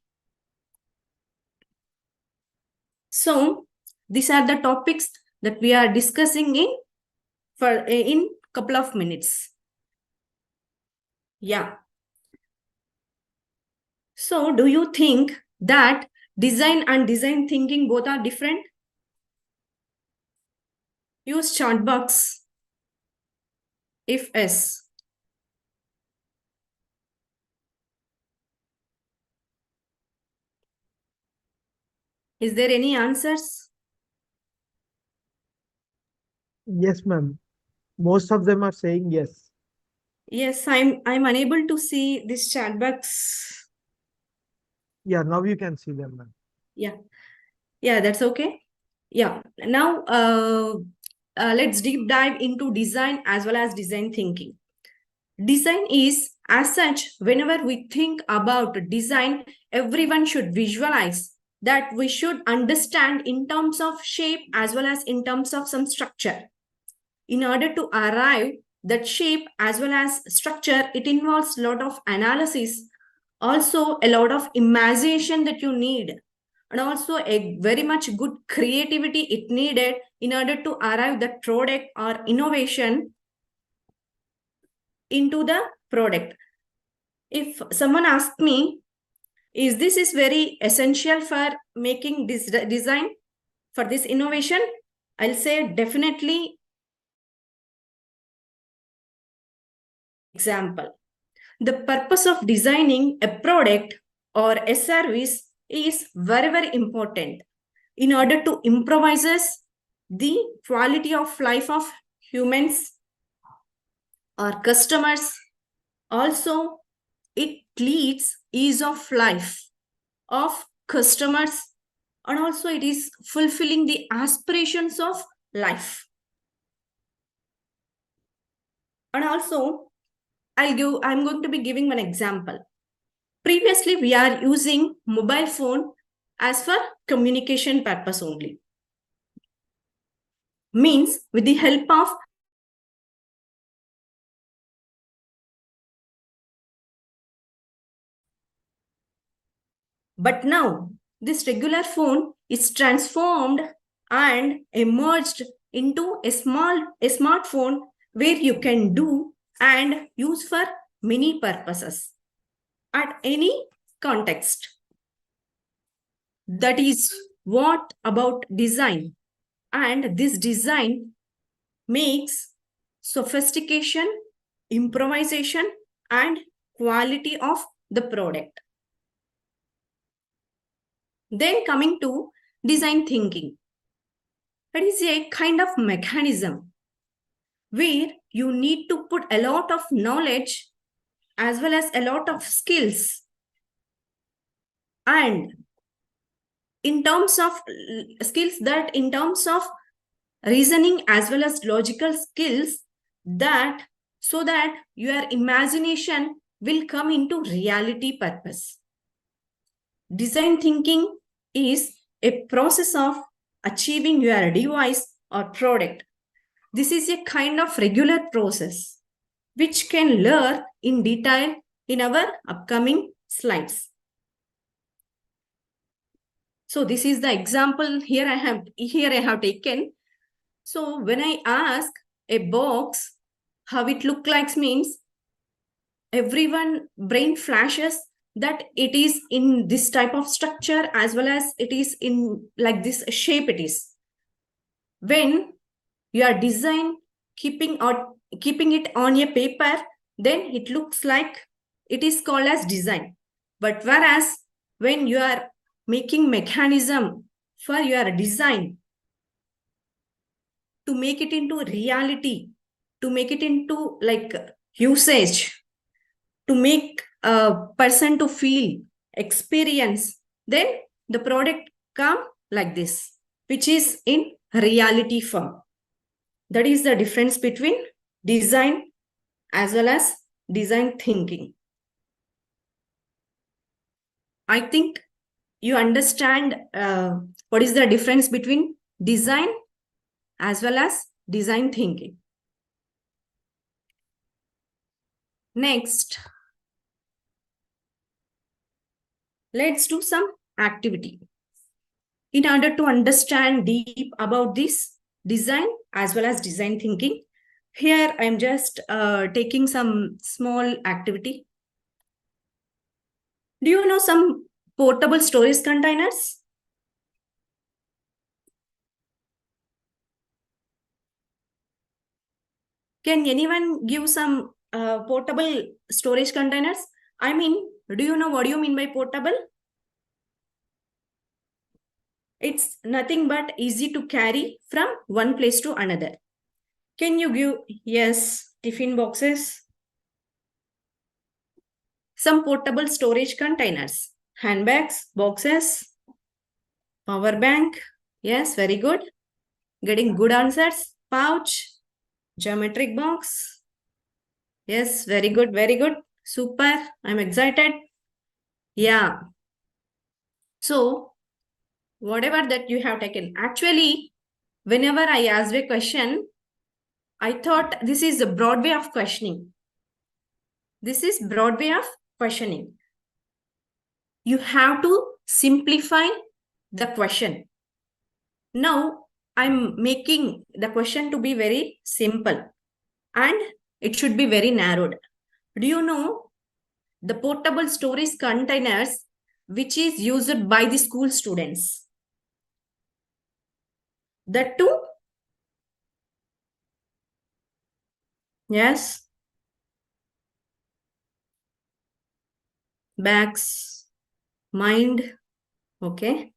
S7: So these are the topics that we are discussing in couple of minutes. Yeah. So do you think that design and design thinking both are different? Use chat box if yes. Is there any answers?
S1: Yes, ma'am. Most of them are saying yes.
S7: Yes, I'm unable to see this chat box.
S1: Yeah, now you can see them, ma'am.
S7: Yeah, that's okay. Yeah, now let's deep dive into design as well as design thinking. Design is, as such, whenever we think about design, everyone should visualize that we should understand in terms of shape as well as in terms of some structure. In order to arrive that shape as well as structure, it involves a lot of analysis, also a lot of imagination that you need, and also a very much good creativity it needed in order to arrive that product or innovation into the product. If someone asks me, is this is very essential for making this design, for this innovation? I'll say definitely. Example, the purpose of designing a product or a service is very, very important in order to improvises the quality of life of humans or customers. Also, it leads ease of life of customers, and also it is fulfilling the aspirations of life. And also, I'm going to be giving one example. Previously, we are using mobile phone as for communication purpose only. Means with the help of but now this regular phone is transformed and emerged into a smartphone where you can do and use for many purposes at any context. That is what about design. And this design makes sophistication, improvisation, and quality of the product. Then coming to design thinking. That is a kind of mechanism where you need to put a lot of knowledge as well as a lot of skills. And in terms of skills, that in terms of reasoning as well as logical skills, that so that your imagination will come into reality purpose. Design thinking is a process of achieving your device or product. This is a kind of regular process which can learn in detail in our upcoming slides. So this is the example here I have taken. So when I ask a box how it look like, means everyone brain flashes that it is in this type of structure as well as it is in like this shape it is. When you are keeping it on a paper, then it looks like it is called as design. But whereas when you are making mechanism for your design to make it into reality, to make it into like usage, to make a person to feel, experience, then the product come like this, which is in reality form. That is the difference between design as well as design thinking. I think you understand what is the difference between design as well as design thinking. Next, let's do some activity. In order to understand deep about this design as well as design thinking, here I'm just taking some small activity. Do you know some portable storage containers? Can anyone give some portable storage containers? I mean, do you know what do you mean by portable? It's nothing but easy to carry from one place to another. Can you give, yes, tiffin boxes? Some portable storage containers, handbags, boxes, power bank. Yes, very good. Getting good answers. Pouch, geometric box. Yes, very good, very good. Super. I'm excited. Yeah. So, whatever that you have taken. Actually, whenever I asked a question, I thought this is a broad way of questioning. This is broad way of questioning. You have to simplify the question. Now, I'm making the question to be very simple and it should be very narrowed. Do you know the portable storage containers which is used by the school students? That too? Yes. Bags, mind. Okay.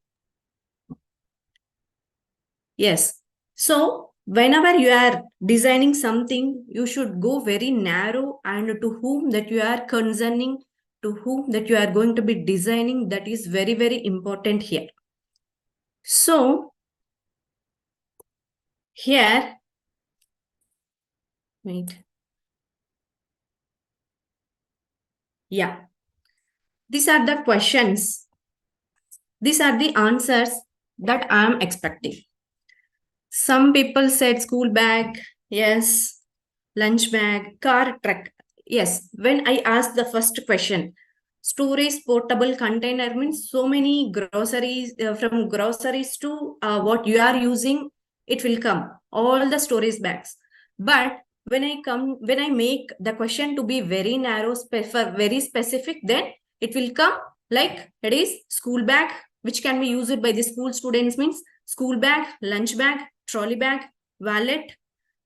S7: Yes. So whenever you are designing something, you should go very narrow and to whom that you are concerning, to whom that you are going to be designing, that is very, very important here. So here, wait. Yeah. These are the questions. These are the answers that I am expecting. Some people said school bag. Yes. Lunch bag, car, truck. Yes. When I asked the first question, storage portable container means so many groceries, from groceries to what you are using, it will come. All the storage bags. But when I make the question to be very narrow, very specific, then it will come like it is school bag, which can be used by the school students, means school bag, lunch bag, trolley bag, wallet,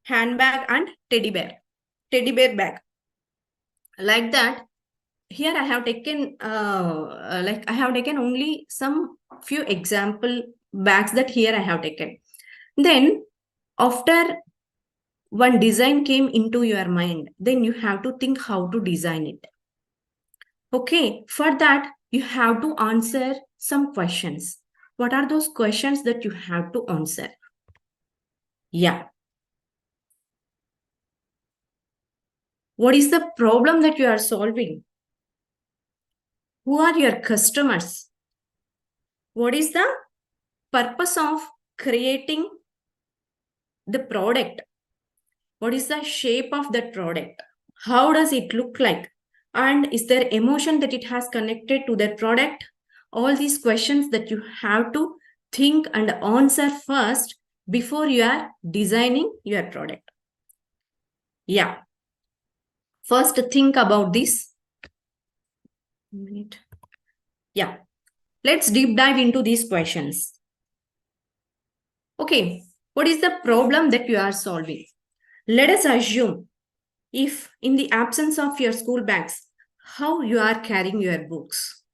S7: handbag and teddy bear bag. Like that, here I have taken only some few example bags that here I have taken. Then after one design came into your mind, then you have to think how to design it. Okay, for that you have to answer some questions. What are those questions that you have to answer? Yeah. What is the problem that you are solving? Who are your customers? What is the purpose of creating the product? What is the shape of that product? How does it look like? And is there emotion that it has connected to that product? All these questions that you have to think and answer first before you are designing your product. Yeah. First, think about this. Yeah. Let's deep dive into these questions. Okay. What is the problem that you are solving? Let us assume if in the absence of your school bags, how you are carrying your books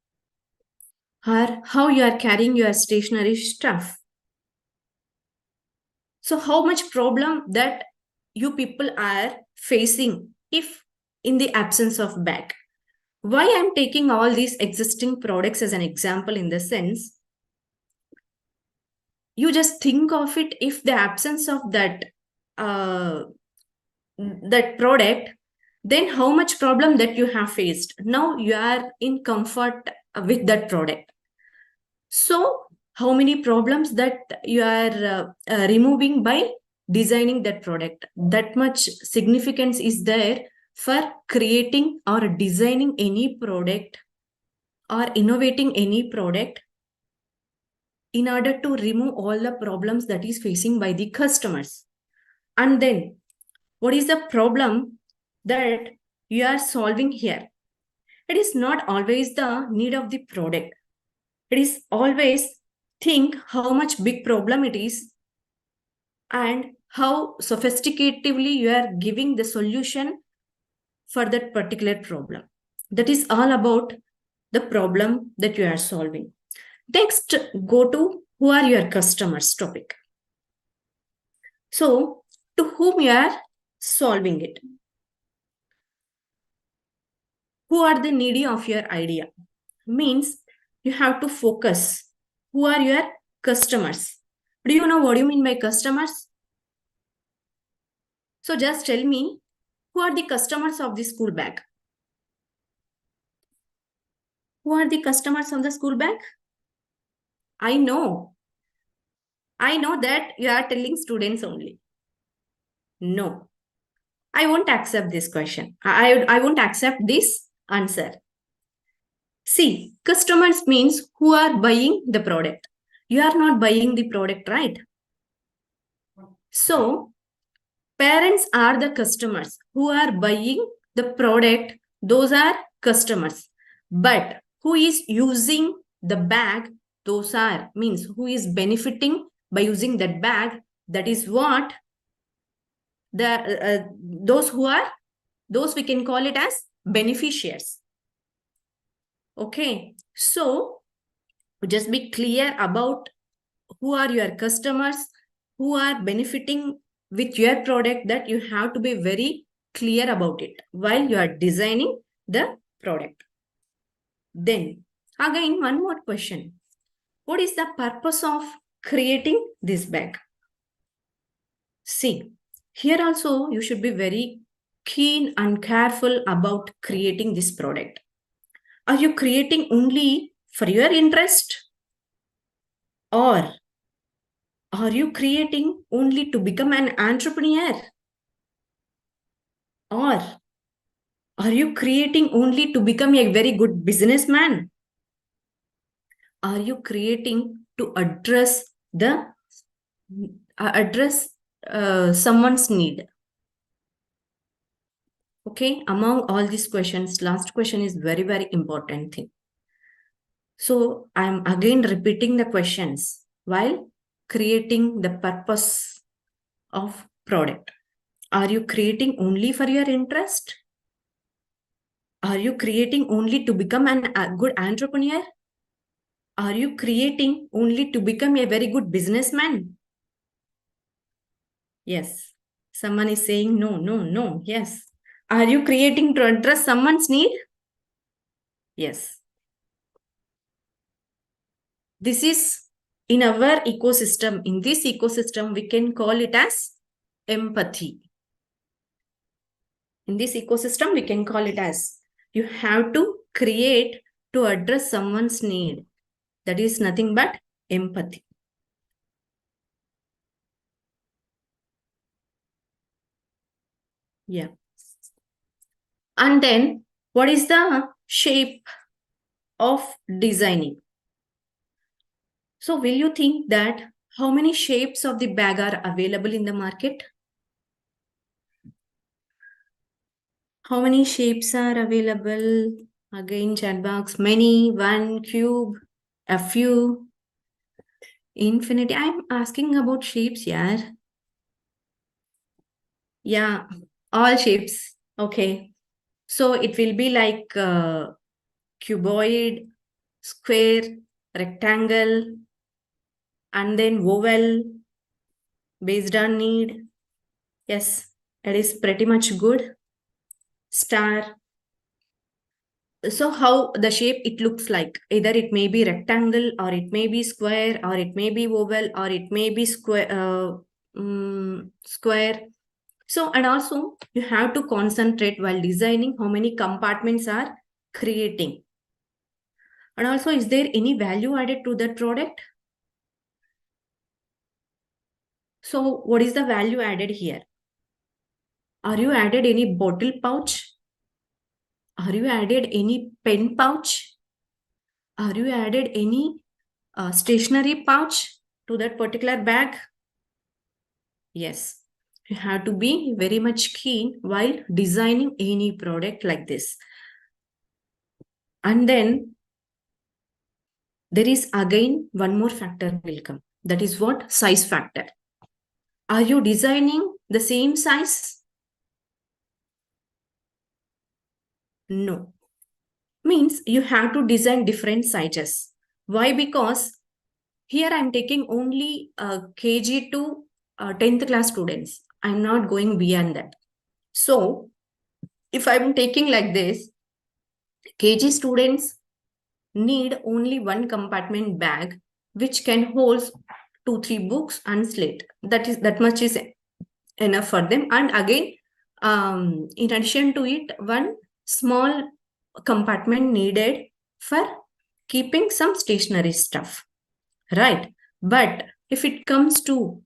S7: or how you are carrying your stationery stuff. So how much problem that you people are facing if in the absence of bag. Why I'm taking all these existing products as an example in the sense, you just think of it if the absence of that product, then how much problem that you have faced. Now you are in comfort with that product. So how many problems that you are removing by designing that product? That much significance is there for creating or designing any product or innovating any product in order to remove all the problems that is facing by the customers. And then what is the problem that you are solving here? It is not always the need of the product. It is always think how much big problem it is and how sophisticatively you are giving the solution for that particular problem. That is all about the problem that you are solving. Next, go to who are your customers topic. So, to whom you are solving it? Who are the needy of your idea? Means you have to focus. Who are your customers? Do you know what you mean by customers? So just tell me, who are the customers of the school bag? Who are the customers of the school bag? I know that you are telling students only. No, I won't accept this question. I won't accept this answer. See, customers means who are buying the product. You are not buying the product, right? So, parents are the customers who are buying the product. Those are customers. But who is using the bag? Those are means who is benefiting by using that bag. That is what the those we can call it as beneficiaries. Okay, so just be clear about who are your customers, who are benefiting with your product, that you have to be very clear about it while you are designing the product. Then again, one more question. What is the purpose of creating this bag? See, here also you should be very keen and careful about creating this product. Are you creating only for your interest? Or are you creating only to become an entrepreneur? Or are you creating only to become a very good businessman? Are you creating to address someone's need? Okay, among all these questions, last question is very, very important thing. So I'm again repeating the questions while creating the purpose of product. Are you creating only for your interest? Are you creating only to become a good entrepreneur? Are you creating only to become a very good businessman? Yes. Someone is saying no, no, no. Yes. Are you creating to address someone's need? Yes. This is in our ecosystem. In this ecosystem, we can call it as empathy. In this ecosystem, we can call it as you have to create to address someone's need. That is nothing but empathy. Yeah. And then what is the shape of designing? So will you think that how many shapes of the bag are available in the market? How many shapes are available? Again, chat box, many, one, cube, a few, infinity. I'm asking about shapes, yeah. Yeah, all shapes. Okay. So it will be like cuboid, square, rectangle, and then oval based on need. Yes, it is pretty much good. Star. So how the shape it looks like, either it may be rectangle or it may be square or it may be oval or it may be square. Square. So, and also you have to concentrate while designing how many compartments are creating. And also, is there any value added to that product? So what is the value added here? Are you added any bottle pouch? Are you added any pen pouch? Are you added any stationery pouch to that particular bag? Yes, you have to be very much keen while designing any product like this. And then there is again one more factor will come. That is what? Size factor. Are you designing the same size? No. Means you have to design different sizes. Why? Because here I'm taking only KG to 10th class students. I'm not going beyond that. So if I'm taking like this, KG students need only one compartment bag which can hold 2-3 books and slate. That much is enough for them. And again, in addition to it, one small compartment needed for keeping some stationery stuff, right? But if it comes to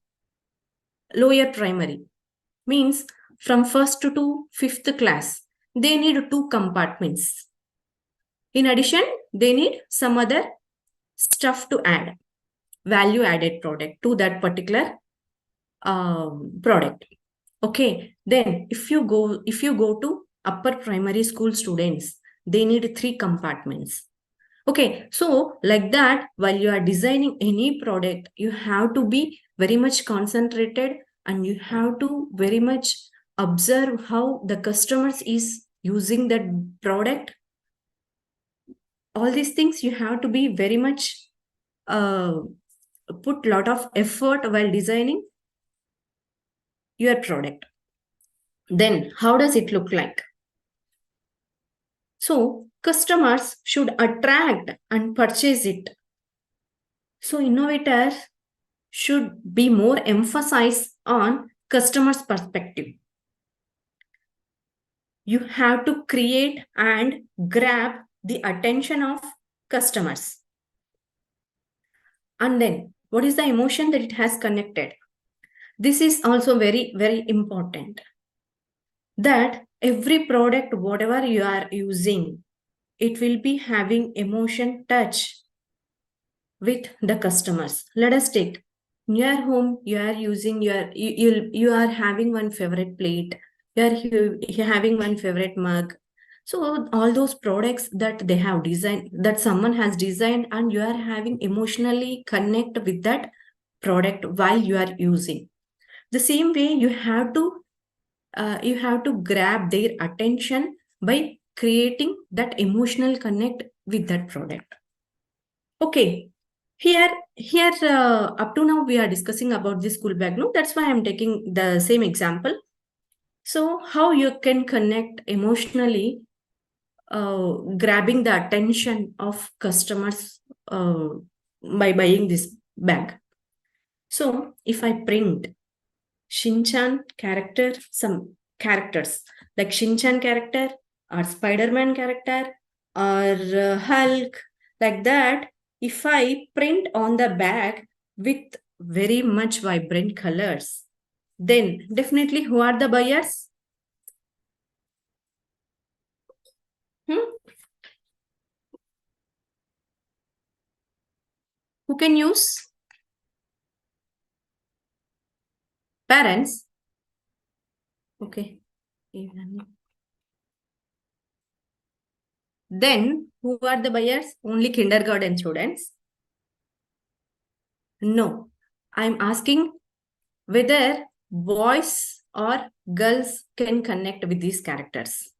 S7: lower primary, means from 1st to 5th class, they need 2 compartments. In addition, they need some other stuff to add, value added product to that particular product. Okay, then if you go to upper primary school students, they need 3 compartments. Okay, so like that, while you are designing any product, you have to be very much concentrated and you have to very much observe how the customers is using that product. All these things you have to be very much put lot of effort while designing your product. Then how does it look like? So customers should attract and purchase it. So innovators should be more emphasized on customers' perspective. You have to create and grab the attention of customers. And then what is the emotion that it has connected? This is also very, very important. That every product, whatever you are using, it will be having emotion touch with the customers. Let us take in your home, you are using you are having one favorite plate, you're having one favorite mug. So all those products that they have designed, that someone has designed, and you are having emotionally connect with that product while you are using. The same way you have to you have to grab their attention by creating that emotional connect with that product. Okay, here up to now we are discussing about the school bag. No, that's why I'm taking the same example. So how you can connect emotionally, grabbing the attention of customers by buying this bag. So if I print Shinchan character, some characters like Shinchan character or Spider-Man character or Hulk, like that, if I print on the bag with very much vibrant colors, then definitely who are the buyers? Who can use? Parents. Okay. Then who are the buyers? Only kindergarten students. No, I'm asking whether boys or girls can connect with these characters.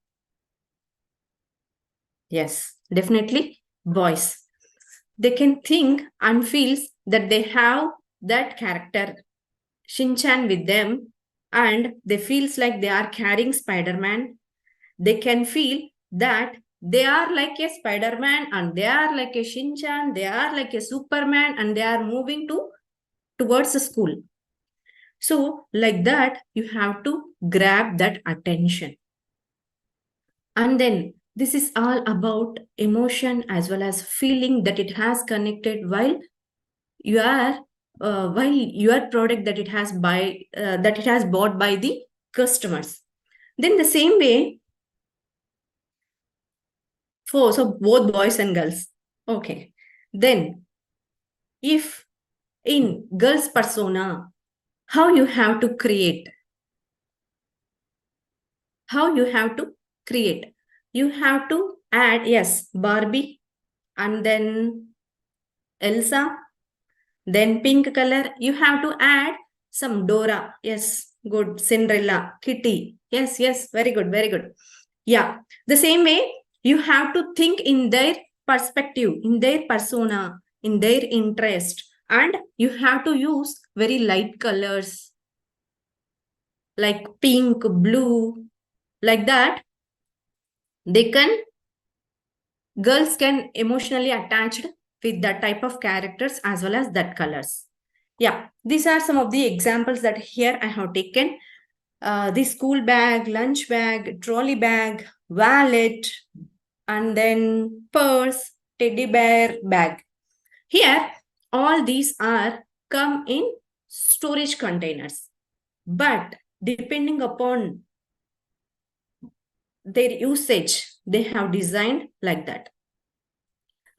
S7: Yes, definitely boys. They can think and feels that they have that character Shinchan with them, and they feels like they are carrying Spider-Man. They can feel that they are like a Spider-Man and they are like a Shinchan, they are like a Superman, and they are moving towards the school. So like that, you have to grab that attention. And then this is all about emotion as well as feeling that it has connected while your product that it has bought by the customers. Then the same way, so both boys and girls. Okay. Then if in girls persona, how you have to create? How you have to create? You have to add, yes, Barbie and then Elsa, then pink color. You have to add some Dora. Yes, good. Cinderella, Kitty. Yes, yes, very good, very good. Yeah, the same way you have to think in their perspective, in their persona, in their interest, and you have to use very light colors like pink, blue, like that. Girls can emotionally attached with that type of characters as well as that colors. Yeah, these are some of the examples that here I have taken. The school bag, lunch bag, trolley bag, wallet, and then purse, teddy bear bag. Here, all these are come in storage containers. But depending upon their usage, they have designed like that.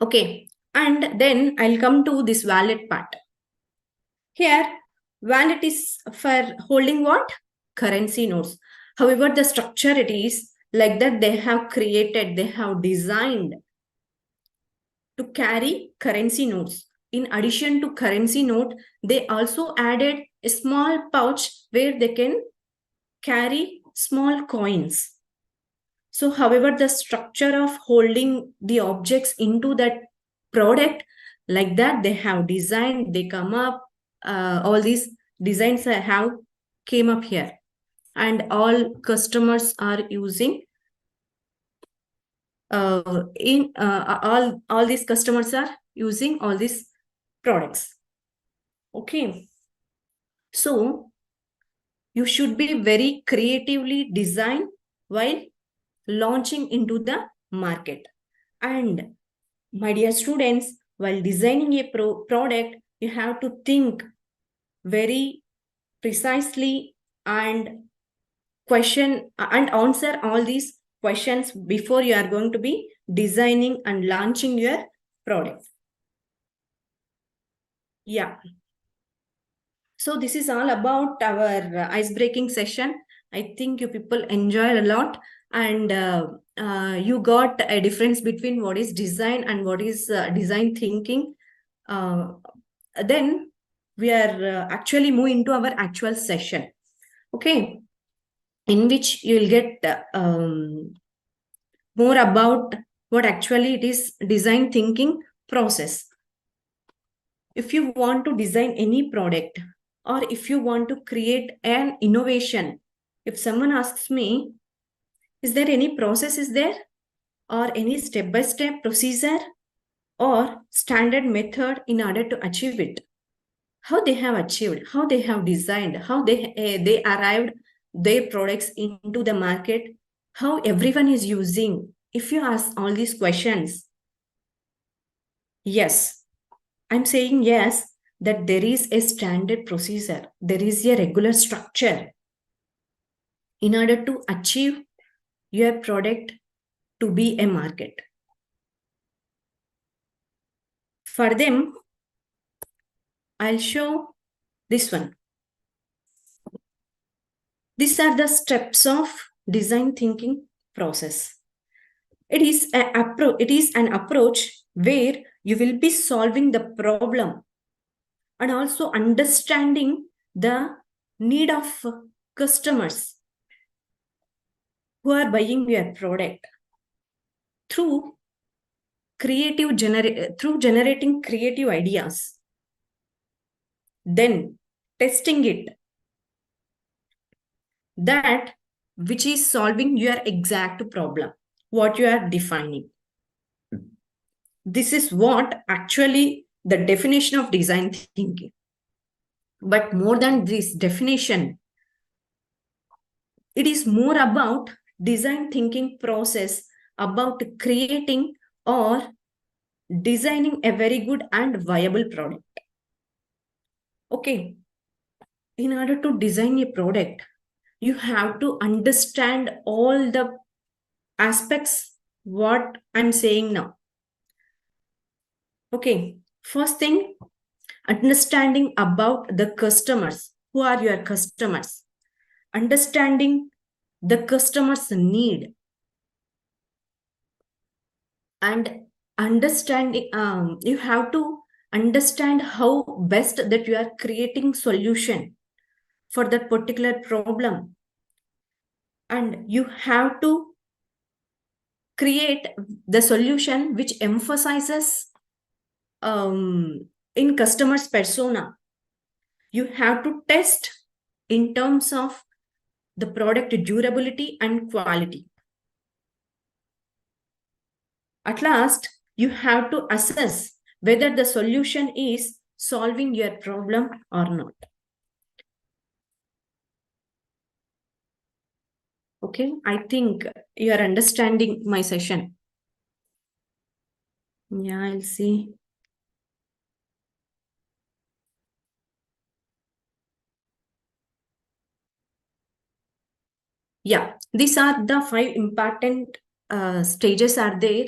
S7: Okay, and then I'll come to this wallet part. Here, wallet is for holding what? Currency notes. However, the structure it is like that they have created, they have designed to carry currency notes. In addition to currency note, they also added a small pouch where they can carry small coins. So, however, the structure of holding the objects into that product, like that they have designed, they come up, all these designs have came up here. And all customers are using, all these customers are using all these products. Okay. So, you should be very creatively designed while launching into the market. And my dear students, while designing a product, you have to think very precisely and question and answer all these questions before you are going to be designing and launching your product. Yeah. So this is all about our ice-breaking session. I think you people enjoyed a lot, and you got a difference between what is design and what is design thinking. Then we are actually moving into our actual session. Okay. in which you will get more about what actually it is design thinking process. If you want to design any product or if you want to create an innovation, if someone asks me, is there any process is there or any step-by-step procedure or standard method in order to achieve it? How they have achieved, how they have designed, how they arrived their products into the market, how everyone is using. If you ask all these questions, yes, I'm saying yes, that there is a standard procedure, there is a regular structure in order to achieve your product to be a market. For them, I'll show this one. These are the steps of design thinking process. It is an approach where you will be solving the problem and also understanding the need of customers who are buying your product through generating creative ideas, then testing it, that which is solving your exact problem, what you are defining. This is what actually the definition of design thinking. But more than this definition, it is more about design thinking process, about creating or designing a very good and viable product. Okay, in order to design a product, you have to understand all the aspects what I'm saying now. Okay, first thing, understanding about the customers. Who are your customers? Understanding the customer's need and understanding, you have to understand how best that you are creating solution for that particular problem. And you have to create the solution which emphasizes in customer's persona. You have to test in terms of the product durability and quality. At last, you have to assess whether the solution is solving your problem or not. Okay, I think you are understanding my session. Yeah, I'll see. Yeah, these are the 5 important stages are there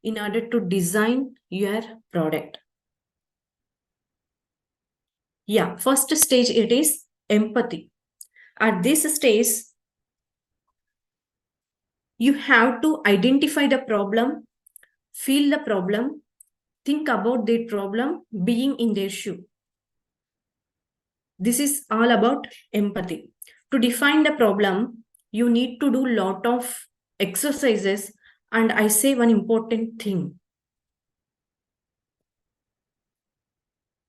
S7: in order to design your product. Yeah, first stage it is empathy. At this stage, you have to identify the problem, feel the problem, think about the problem, being in their shoe. This is all about empathy. To define the problem, you need to do lot of exercises, and I say one important thing.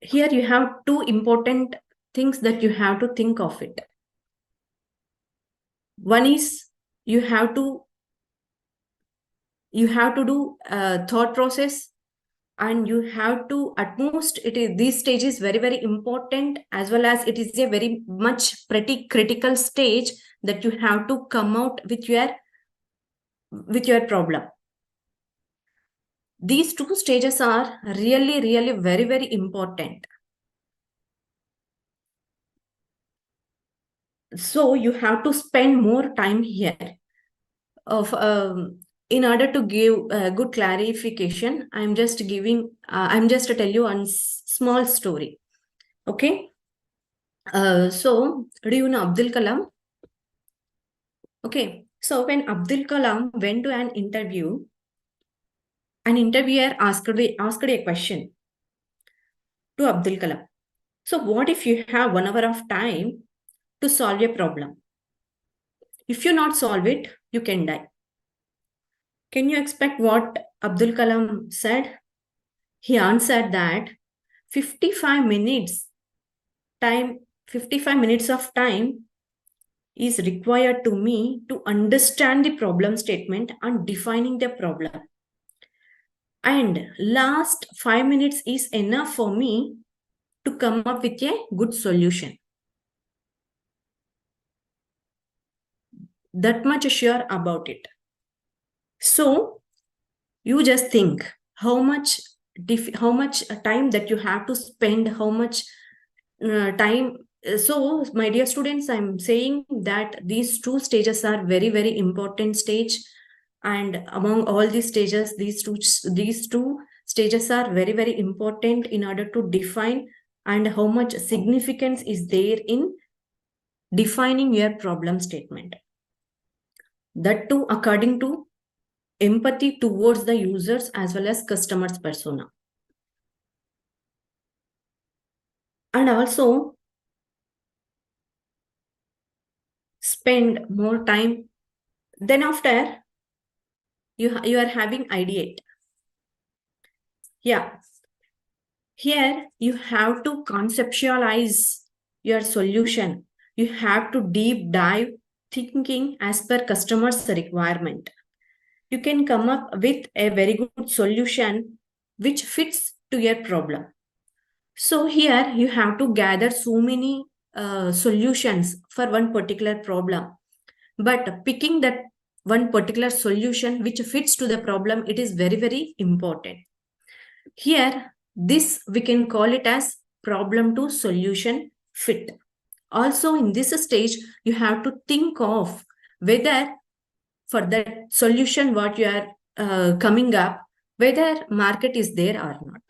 S7: Here you have 2 important things that you have to think of it. One is you have to do thought process, and you have to, at most, it is, this stage is very, very important, as well as it is a very much pretty critical stage that you have to come out with your problem. These 2 stages are really, really very, very important. So you have to spend more time here of in order to give good clarification. I'm just tell you one small story. Okay. So do you know Abdul Kalam? Okay. So when Abdul Kalam went to an interview, an interviewer asked a question to Abdul Kalam. So what if you have 1 hour of time to solve a problem? If you not solve it, you can die. Can you expect what Abdul Kalam said? He answered that 55 minutes 55 minutes of time is required to me to understand the problem statement and defining the problem. And last 5 minutes is enough for me to come up with a good solution. That much sure about it. So you just think how much time that you have to spend, how much time. So my dear students, I'm saying that these two stages are very, very important stage. And among all these stages, these two stages are very, very important in order to define and how much significance is there in defining your problem statement. That too according to empathy towards the users as well as customers persona. And also spend more time. Then after you are having ideate. Yeah. Here you have to conceptualize your solution. You have to deep dive thinking as per customer's requirement. You can come up with a very good solution which fits to your problem. So here you have to gather so many solutions for one particular problem. But picking that one particular solution which fits to the problem, it is very, very important. Here, this we can call it as problem to solution fit. Also in this stage, you have to think of whether for that solution what you are coming up, whether market is there or not.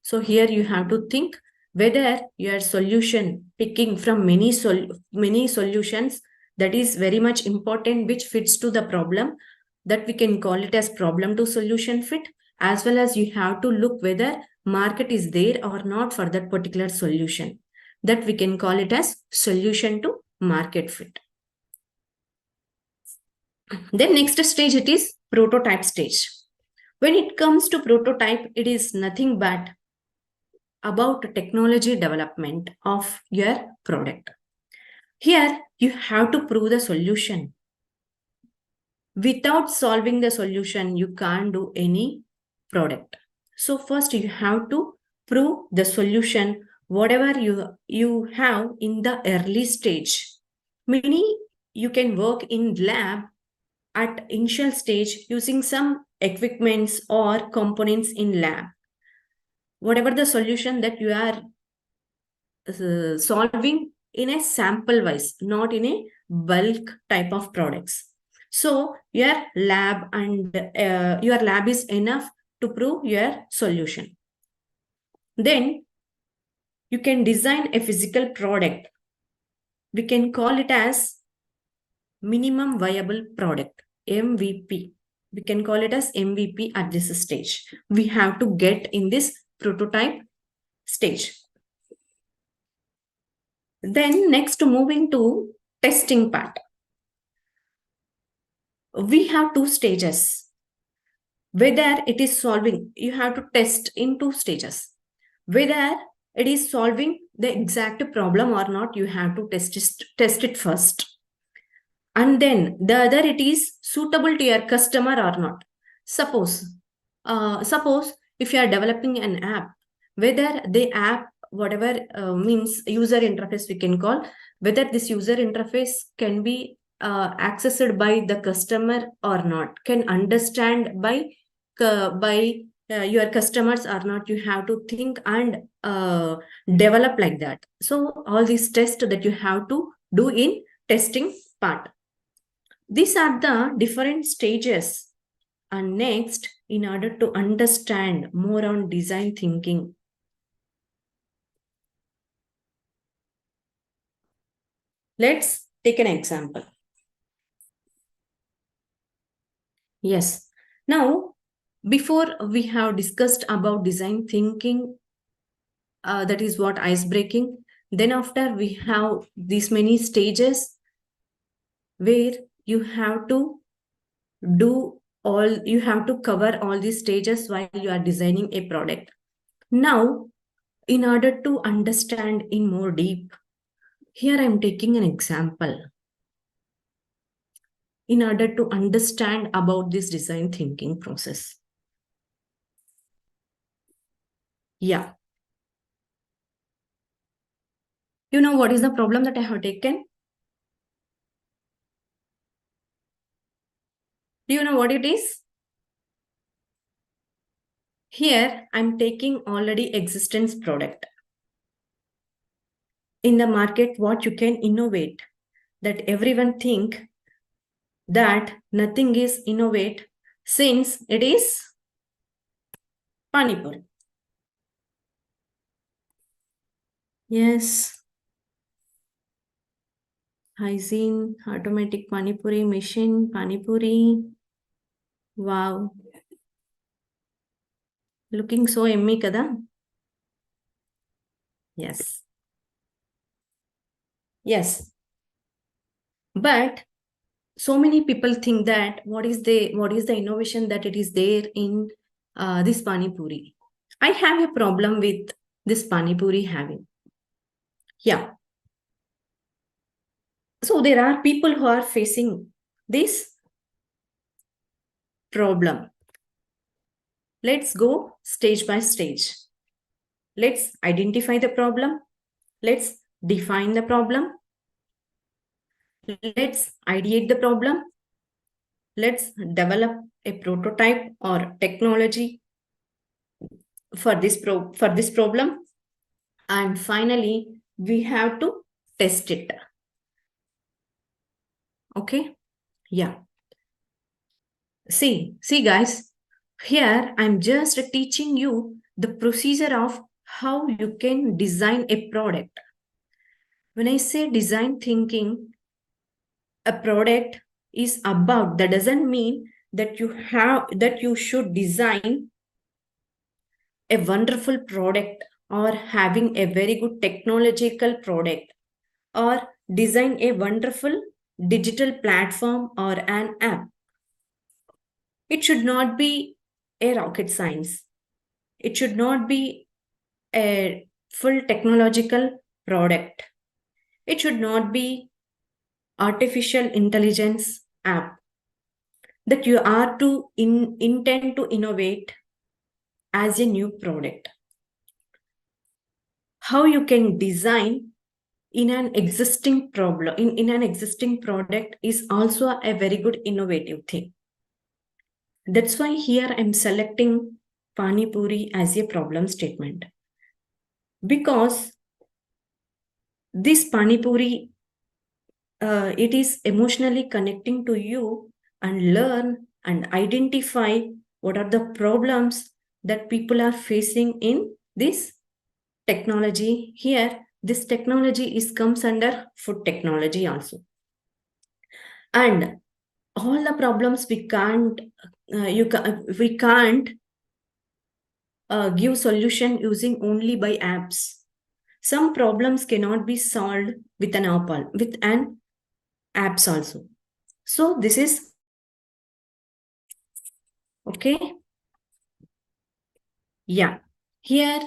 S7: So here you have to think whether your solution picking from many solutions, that is very much important, which fits to the problem, that we can call it as problem to solution fit, as well as you have to look whether market is there or not for that particular solution, that we can call it as solution to market fit. Then next stage, it is prototype stage. When it comes to prototype, it is nothing but about technology development of your product. Here, you have to prove the solution. Without solving the solution, you can't do any product. So first you have to prove the solution, whatever you have in the early stage. Many you can work in lab at initial stage using some equipments or components in lab. Whatever the solution that you are solving in a sample wise, not in a bulk type of products. So your lab is enough to prove your solution. Then you can design a physical product. We can call it as minimum viable product, MVP. We can call it as MVP at this stage. We have to get in this prototype stage. Then next, moving to testing part. We have two stages. Whether it is solving, you have to test in two stages. Whether it is solving the exact problem or not, you have to test it first. And then the other, it is suitable to your customer or not. Suppose if you are developing an app, whether the app, whatever means user interface we can call, whether this user interface can be accessed by the customer or not, can understand by your customers or not, you have to think and develop like that. So all these tests that you have to do in testing part. These are the different stages. And next, in order to understand more on design thinking, let's take an example. Yes. Now, before we have discussed about design thinking, that is what ice breaking. Then after we have these many stages, where you have to cover all these stages while you are designing a product. Now, in order to understand in more deep, here I'm taking an example in order to understand about this design thinking process. Yeah. You know what is the problem that I have taken? Do you know what it is? Here, I'm taking already existence product. In the market, what you can innovate, that everyone think that nothing is innovate since it is Pani Puri. Yes. Hygiene, automatic Pani Puri machine, Pani Puri. Wow. Looking so yummy, kada? Yes. Yes. But so many people think that what is the innovation that it is there in this Pani Puri. I have a problem with this Pani Puri having. Yeah. So there are people who are facing this problem. Let's go stage by stage. Let's identify the problem. Let's define the problem. Let's ideate the problem. Let's develop a prototype or technology for this problem. And finally, we have to test it. Okay? Yeah. See guys, here I'm just teaching you the procedure of how you can design a product. When I say design thinking, a product is about, that doesn't mean that you should design a wonderful product or having a very good technological product or design a wonderful digital platform or an app. It should not be a rocket science. It should not be a full technological product. It should not be artificial intelligence app that you are to intend to innovate as a new product. How you can design in an existing problem, in an existing product is also a very good innovative thing. That's why here I'm selecting Pani Puri as a problem statement. Because this Pani Puri, it is emotionally connecting to you and learn and identify what are the problems that people are facing in this technology. Here, this technology comes under food technology also. And all the problems we can't give solution using only by apps. Some problems cannot be solved with an apps also. So this is okay. Yeah. Here,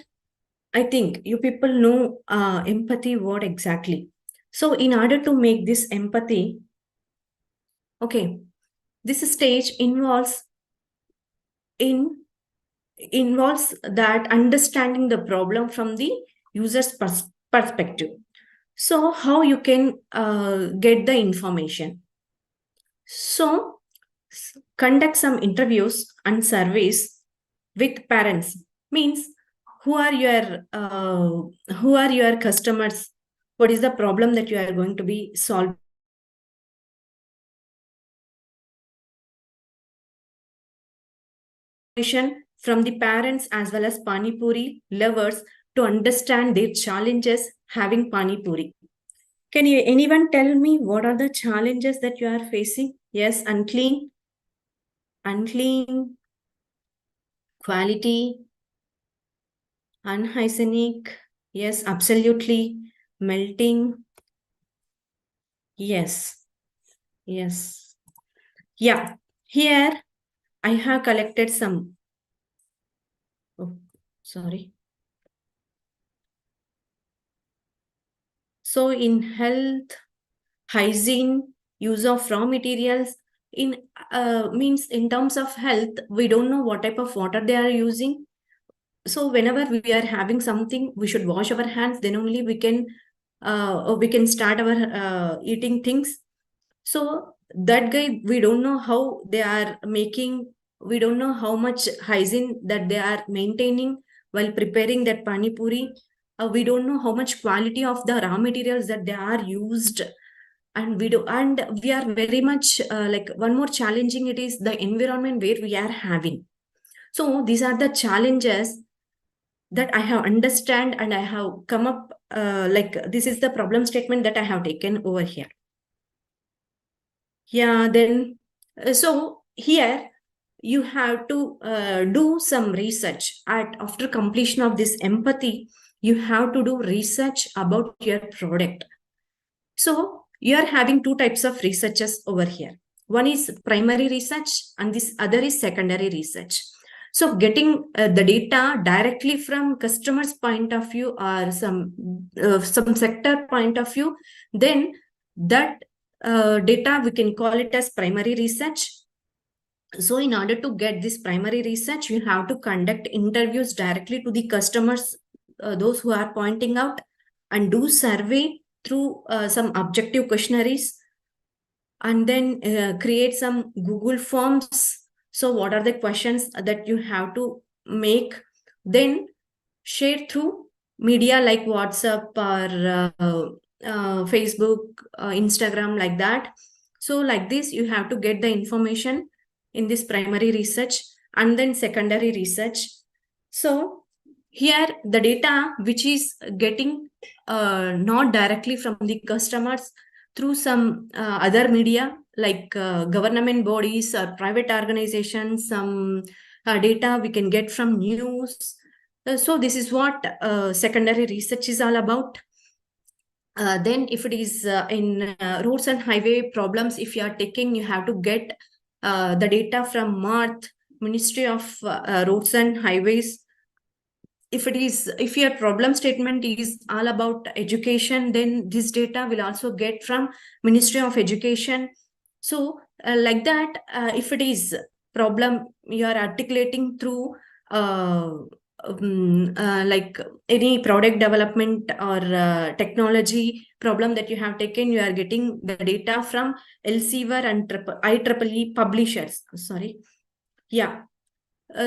S7: I think you people know empathy what exactly. So in order to make this empathy, okay, this stage involves that understanding the problem from the user's perspective. So how you can get the information? So conduct some interviews and surveys with parents. Means who are your customers? What is the problem that you are going to be solving? From the parents as well as Pani Puri lovers to understand their challenges having Pani Puri. Can anyone tell me what are the challenges that you are facing? Yes, unclean, quality, unhygienic. Yes, absolutely. Melting. Yes. Yes. Yeah. Here I have collected some. Oh, sorry. So in health, hygiene, use of raw materials, in means in terms of health, we don't know what type of water they are using. So whenever we are having something, we should wash our hands. Then only we can start our eating things. So that guy, we don't know how they are making. We don't know how much hygiene that they are maintaining while preparing that pani puri. We don't know how much quality of the raw materials that they are used, and we are very much like one more challenging. It is the environment where we are having. So these are the challenges that I have understand, and I have come up like this is the problem statement that I have taken over here. Yeah, then so here you have to do some research. After completion of this empathy, you have to do research about your product. So you are having two types of researches over here. One is primary research and this other is secondary research. So getting the data directly from customers' point of view or some sector point of view, then that data we can call it as primary research. So in order to get this primary research, you have to conduct interviews directly to the customers, those who are pointing out, and do survey through some objective questionnaires, and then create some Google Forms. So what are the questions that you have to make? Then share through media like WhatsApp or Facebook, Instagram, like that. So like this, you have to get the information in this primary research and then secondary research. So here the data which is getting not directly from the customers through some other media like government bodies or private organizations, some data we can get from news. So this is what secondary research is all about. Then if it is in roads and highway problems, if you are taking, you have to get the data from MARTH, Ministry of Roads and Highways. If your problem statement is all about education, then this data will also get from Ministry of Education. So like that, if it is problem you are articulating through like any product development or technology problem that you have taken, you are getting the data from Elsevier and IEEE publishers. Sorry. Yeah.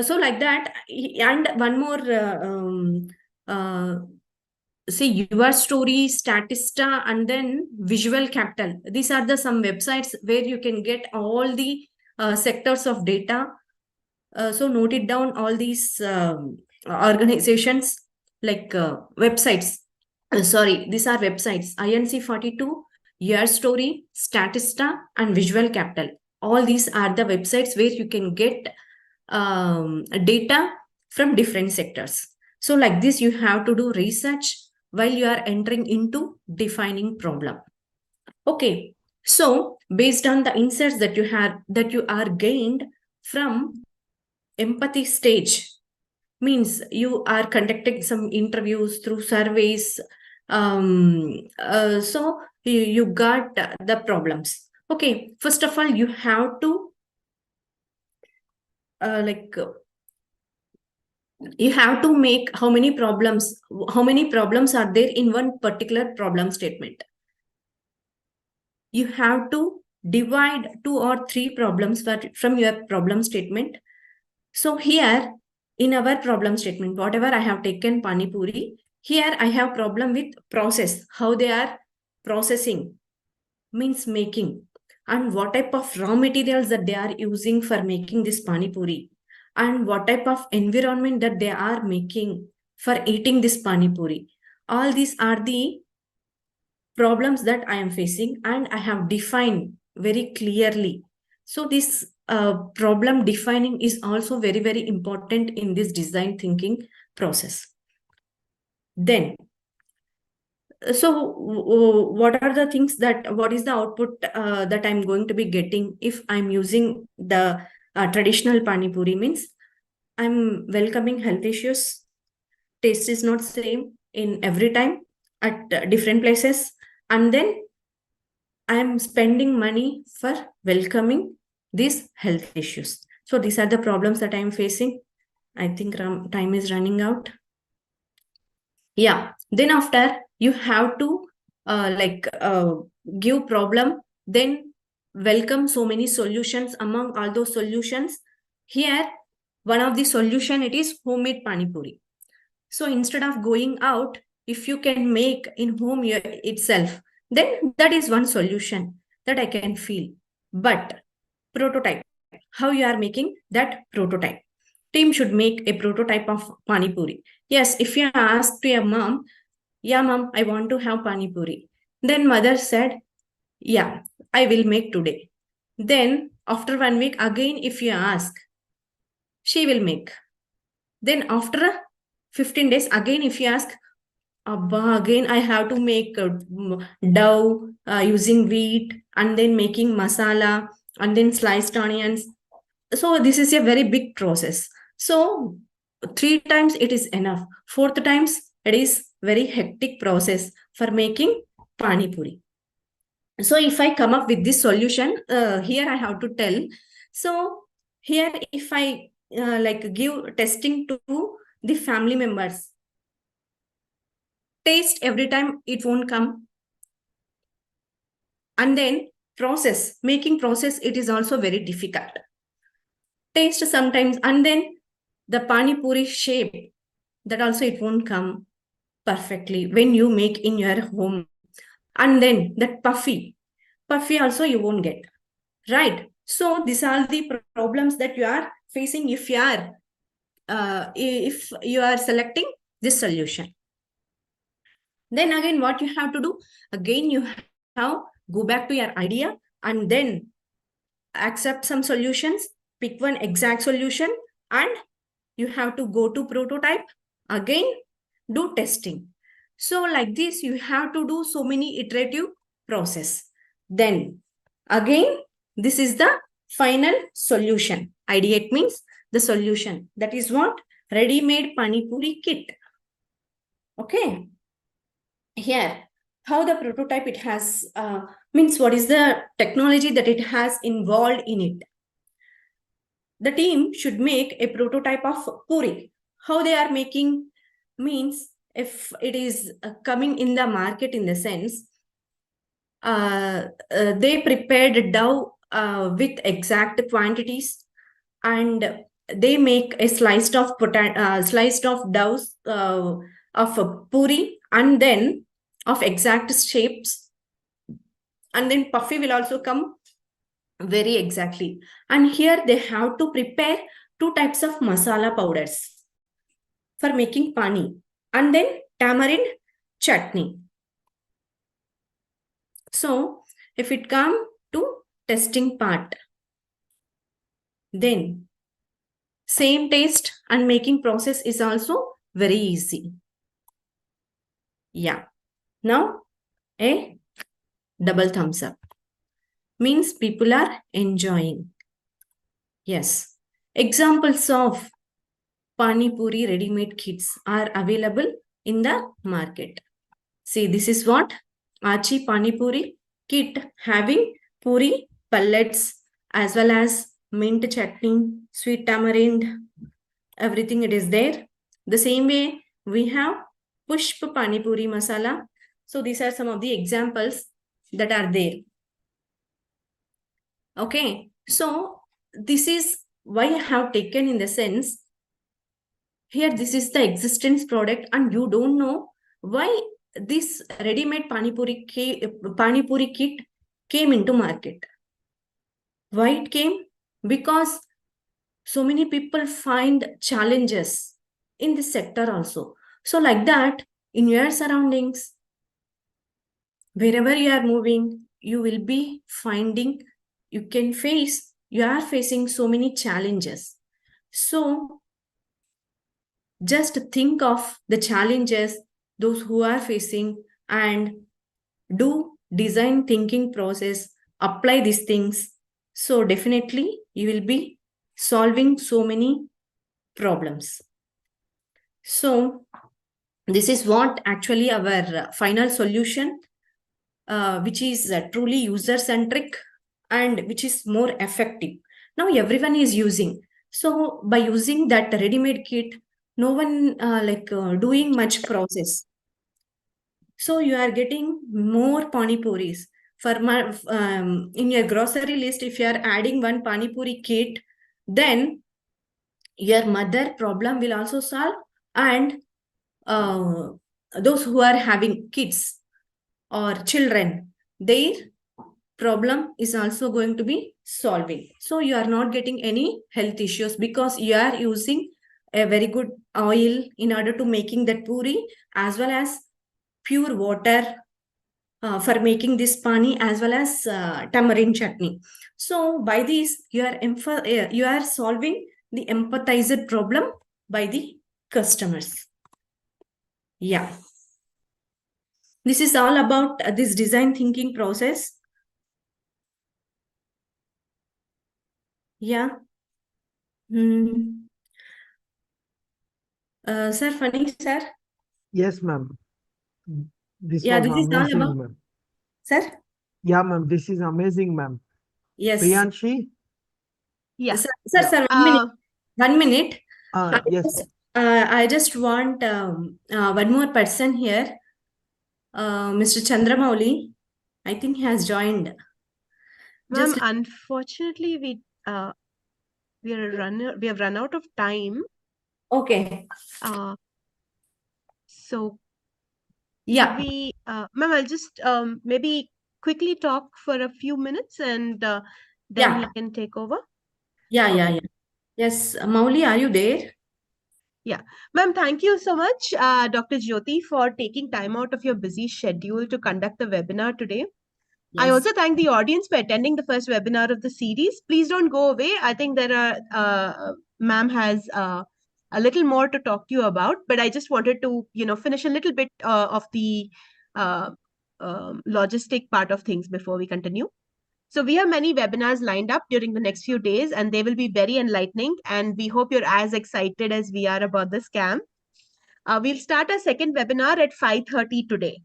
S7: So like that, and one more see your story, Statista, and then Visual Capital. These are the some websites where you can get all the sectors of data. So note it down, all these organizations like websites. Sorry, these are websites: INC42, Your Story, Statista, and Visual Capital. All these are the websites where you can get data from different sectors. So like this, you have to do research while you are entering into defining problem. Okay, so based on the insights that you are gained from empathy stage, means you are conducting some interviews through surveys. So you got the problems. Okay, first of all, you have to you have to make how many problems are there in one particular problem statement. You have to divide 2 or 3 problems from your problem statement. So here in our problem statement, whatever I have taken pani puri, here I have problem with process, how they are processing, means making, and what type of raw materials that they are using for making this pani puri, and what type of environment that they are making for eating this pani puri. All these are the problems that I am facing, and I have defined very clearly. So this problem defining is also very, very important in this design thinking process. Then So what are the things what is the output that I'm going to be getting if I'm using the traditional pani puri? Means I'm welcoming health issues. Taste is not same in every time at different places. And then I'm spending money for welcoming these health issues. So these are the problems that I'm facing. I think time is running out. Yeah. Then after you have to give problem, then welcome so many solutions. Among all those solutions, here one of the solution, it is homemade pani puri. So instead of going out, if you can make in home itself, then that is one solution that I can feel. But prototype, how you are making that prototype? Team should make a prototype of pani puri. Yes, if you ask to your mom, yeah, mom, I want to have pani puri. Then mother said, yeah, I will make today. Then after 1 week, again, if you ask, she will make. Then after 15 days, again, if you ask, Abba, again, I have to make dough using wheat and then making masala and then sliced onions. So this is a very big process. So 3 times it is enough. 4th times it is very hectic process for making pani puri. So if I come up with this solution, here I have to tell. So here if I give testing to the family members, taste every time it won't come. And then making process, it is also very difficult. Taste sometimes, and then the pani puri shape, that also it won't come perfectly when you make in your home. And then that puffy also you won't get, right? So these are the problems that you are facing if you are selecting this solution. Then again, what you have to do, again you have go back to your idea and then accept some solutions, pick one exact solution, and you have to go to prototype, again do testing. So like this, you have to do so many iterative process. Then again, this is the final solution. Ideate means the solution. That is what? Ready-made pani puri kit. Okay. Here, how the prototype it has, means what is the technology that it has involved in it. The team should make a prototype of puri. How they are making means if it is coming in the market, in the sense, they prepared dough with exact quantities, and they make a sliced of dough of puri, and then of exact shapes, and then puffy will also come very exactly. And here they have to prepare 2 types of masala powders for making pani, and then tamarind chutney. So if it come to testing part, then same taste and making process is also very easy. Yeah. Now a double thumbs up means people are enjoying. Yes. Examples of pani puri ready-made kits are available in the market. See, this is what? Sachi pani puri kit, having puri pellets as well as mint chutney, sweet tamarind, everything it is there. The same way we have pushpa pani puri masala. So these are some of the examples that are there. Okay, so this is why I have taken in the sense, here this is the existence product and you don't know why this ready-made pani puri kit came into market. Why it came? Because so many people find challenges in this sector also. So like that, in your surroundings, wherever you are moving, you will be finding, you are facing so many challenges. So just think of the challenges those who are facing and do design thinking process, apply these things. So definitely you will be solving so many problems. So this is what actually our final solution, which is truly user centric and which is more effective. Now everyone is using. So by using that ready-made kit, no one doing much process. So you are getting more pani puris. For in your grocery list, if you are adding one pani puri kit, then your mother problem will also solve, and uh, those who are having kids or children, their problem is also going to be solving. So you are not getting any health issues because you are using a very good oil in order to making that puri, as well as pure water for making this pani, as well as tamarind chutney. So by this you are solving the empathizer problem by the customers. Yeah, this is all about this design thinking process. Yeah. Sir, funny sir.
S1: Yes, ma'am. This
S7: Yeah,
S1: was
S7: this is all
S1: amazing,
S7: about,
S1: ma'am.
S7: sir.
S1: Yeah, ma'am. This is amazing, ma'am.
S7: Yes.
S1: Priyanshi?
S2: Yeah.
S7: Sir,
S1: Yeah.
S7: sir, 1 minute. 1 minute.
S1: Yes.
S7: I just want one more person here. Mr. Chandramouli. I think he has joined.
S2: Ma'am,
S7: Just
S2: unfortunately, we have run out of time.
S7: okay.
S2: So
S7: Yeah.
S2: could we, ma'am, I'll just maybe quickly talk for a few minutes, and then
S7: Yeah.
S2: he can take over.
S7: Yeah,
S2: Okay.
S7: yeah. Yes, Mauli, are you there?
S2: Yeah, ma'am, thank you so much, Dr. Jyoti, for taking time out of your busy schedule to conduct the webinar today. I
S7: Yes.
S2: also thank the audience for attending the first webinar of the series. Please don't go away. I think there are, ma'am has a little more to talk to you about, but I just wanted to, finish a little bit of the logistic part of things before we continue. So we have many webinars lined up during the next few days, and they will be very enlightening. And we hope you're as excited as we are about this camp. We'll start our second webinar at 5:30 today.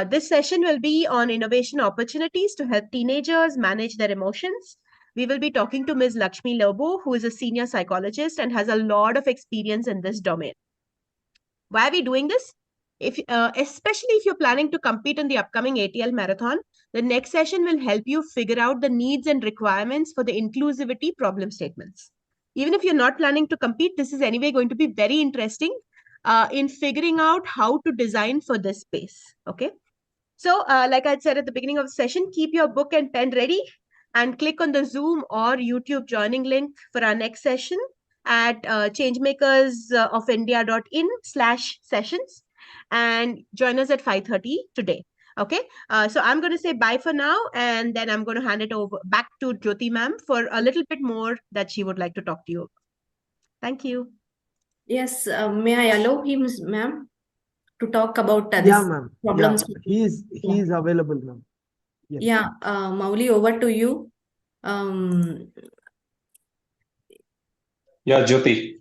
S2: This session will be on innovation opportunities to help teenagers manage their emotions. We will be talking to Ms. Lakshmi Lobo, who is a senior psychologist and has a lot of experience in this domain. Why are we doing this? Especially if you're planning to compete in the upcoming ATL marathon, the next session will help you figure out the needs and requirements for the inclusivity problem statements. Even if you're not planning to compete, this is anyway going to be very interesting in figuring out how to design for this space. Okay. So, like I said at the beginning of the session, keep your book and pen ready and click on the Zoom or YouTube joining link for our next session at changemakersofindia.in/sessions and join us at 5:30 today. Okay, so I'm going to say bye for now, and then I'm going to hand it over back to Jyoti ma'am for a little bit more that she would like to talk to you about. Thank you.
S7: Yes, may I allow him, ma'am, to talk about
S1: Yeah,
S7: this
S1: ma'am.
S7: problems?
S1: Yeah, he is available, ma'am. Yes.
S7: Yeah, Mauli, over to you.
S8: Yeah, Jyoti,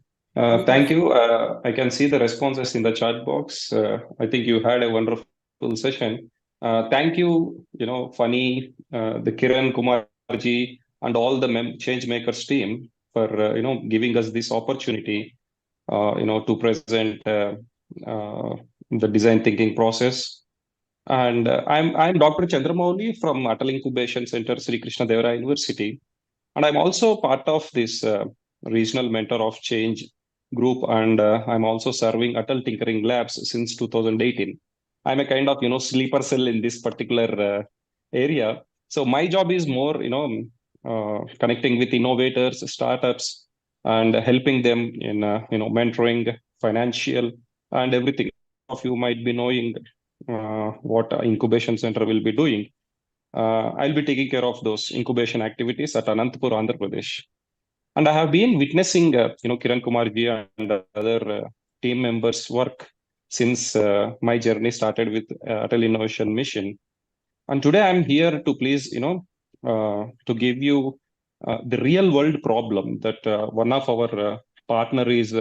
S8: thank you. I can see the responses in the chat box. I think you had a wonderful session. Thank you, Funny, the Kiran Kumarji, and all the Change Makers team for giving us this opportunity, to present the design thinking process. And I'm Dr. Chandramouli from Atal Incubation Center, Sri Krishna Deva Raya University. And I'm also part of this regional mentor of change group, and I'm also serving Atal Tinkering Labs since 2018. I'm a kind of sleeper cell in this particular area. So my job is more connecting with innovators, startups, and helping them in mentoring, financial, and everything. Of you might be knowing what incubation center will be doing. I'll be taking care of those incubation activities at Anantapur, Andhra Pradesh. And I have been witnessing, Kiran Kumarji and other team members' work since my journey started with Atal Innovation Mission. And today I'm here to please, to give you the real world problem that one of our partner is,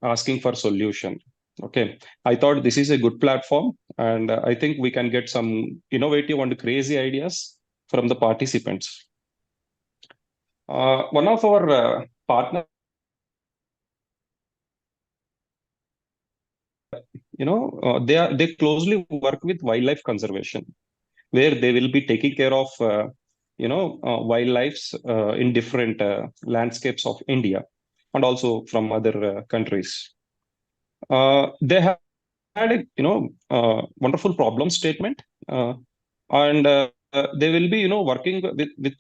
S8: asking for solution. Okay, I thought this is a good platform, and I think we can get some innovative and crazy ideas from the participants. One of our partner, they closely work with wildlife conservation, where they will be taking care of wildlife in different landscapes of India and also from other countries. They had a wonderful problem statement, and they will be working with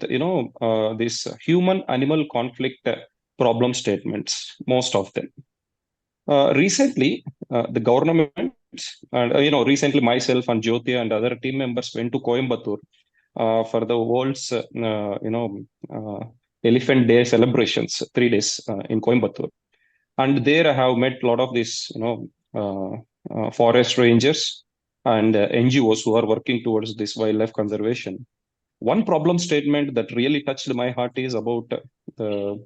S8: this human animal conflict problem statements, most of them. Recently the government and recently myself and Jyoti and other team members went to Coimbatore for the world's Elephant Day celebrations, 3 days in Coimbatore. And there I have met a lot of these forest rangers and NGOs who are working towards this wildlife conservation. One problem statement that really touched my heart is about the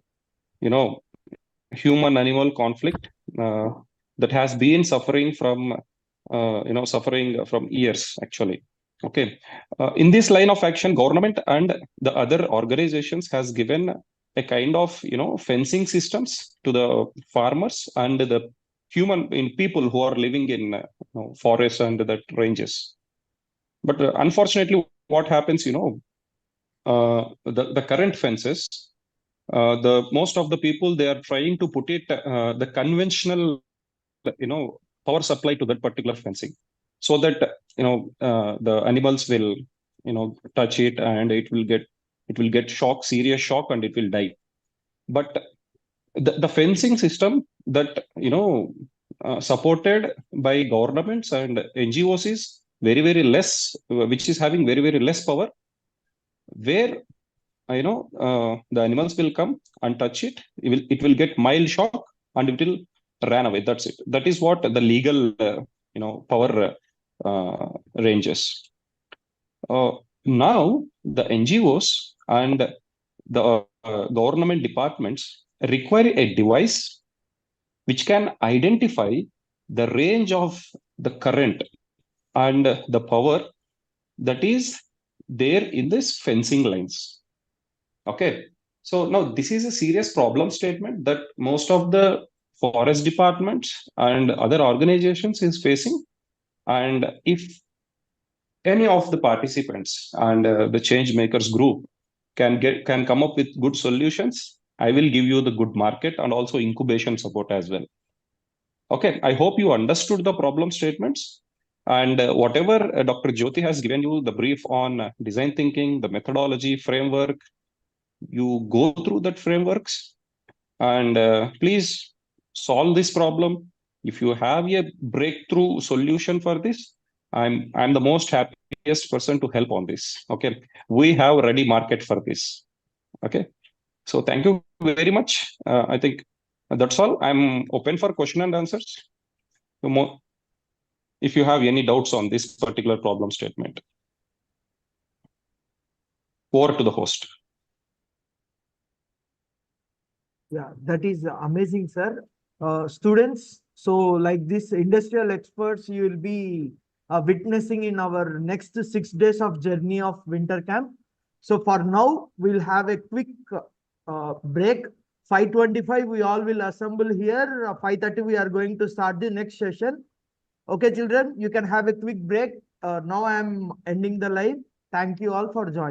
S8: human animal conflict that has been suffering from years, actually. Okay, in this line of action, government and the other organizations has given a kind of fencing systems to the farmers and the people who are living in forests and that ranges. But unfortunately, what happens, the current fences, the most of the people, they are trying to put it the conventional power supply to that particular fencing, so that the animals will touch it and it will get serious shock, and it will die. But the fencing system that supported by governments and NGOs is very, very less, which is having very, very less power, where the animals will come and touch it. It will get mild shock and it will run away. That's it. That is what the legal power ranges. Now the NGOs and the government departments require a device which can identify the range of the current and the power that is there in this fencing lines. Okay, so now this is a serious problem statement that most of the forest departments and other organizations is facing. And if any of the participants and the change makers group can come up with good solutions, I will give you the good market and also incubation support as well. Okay, I hope you understood the problem statements, and whatever Dr. Jyoti has given you the brief on design thinking, the methodology framework, you go through that frameworks and please solve this problem. If you have a breakthrough solution for this, I'm the most happiest person to help on this. Okay, we have ready market for this. Okay, so thank you very much. I think that's all. I'm open for question and answers. If you have any doubts on this particular problem statement, over to the host.
S1: Yeah, that is amazing, sir. Students, so like this industrial experts, you will be witnessing in our next 6 days of journey of winter camp. So for now, we'll have a quick break. 5:25, we all will assemble here. 5:30, we are going to start the next session. Okay, children, you can have a quick break. Now I am ending the live. Thank you all for joining.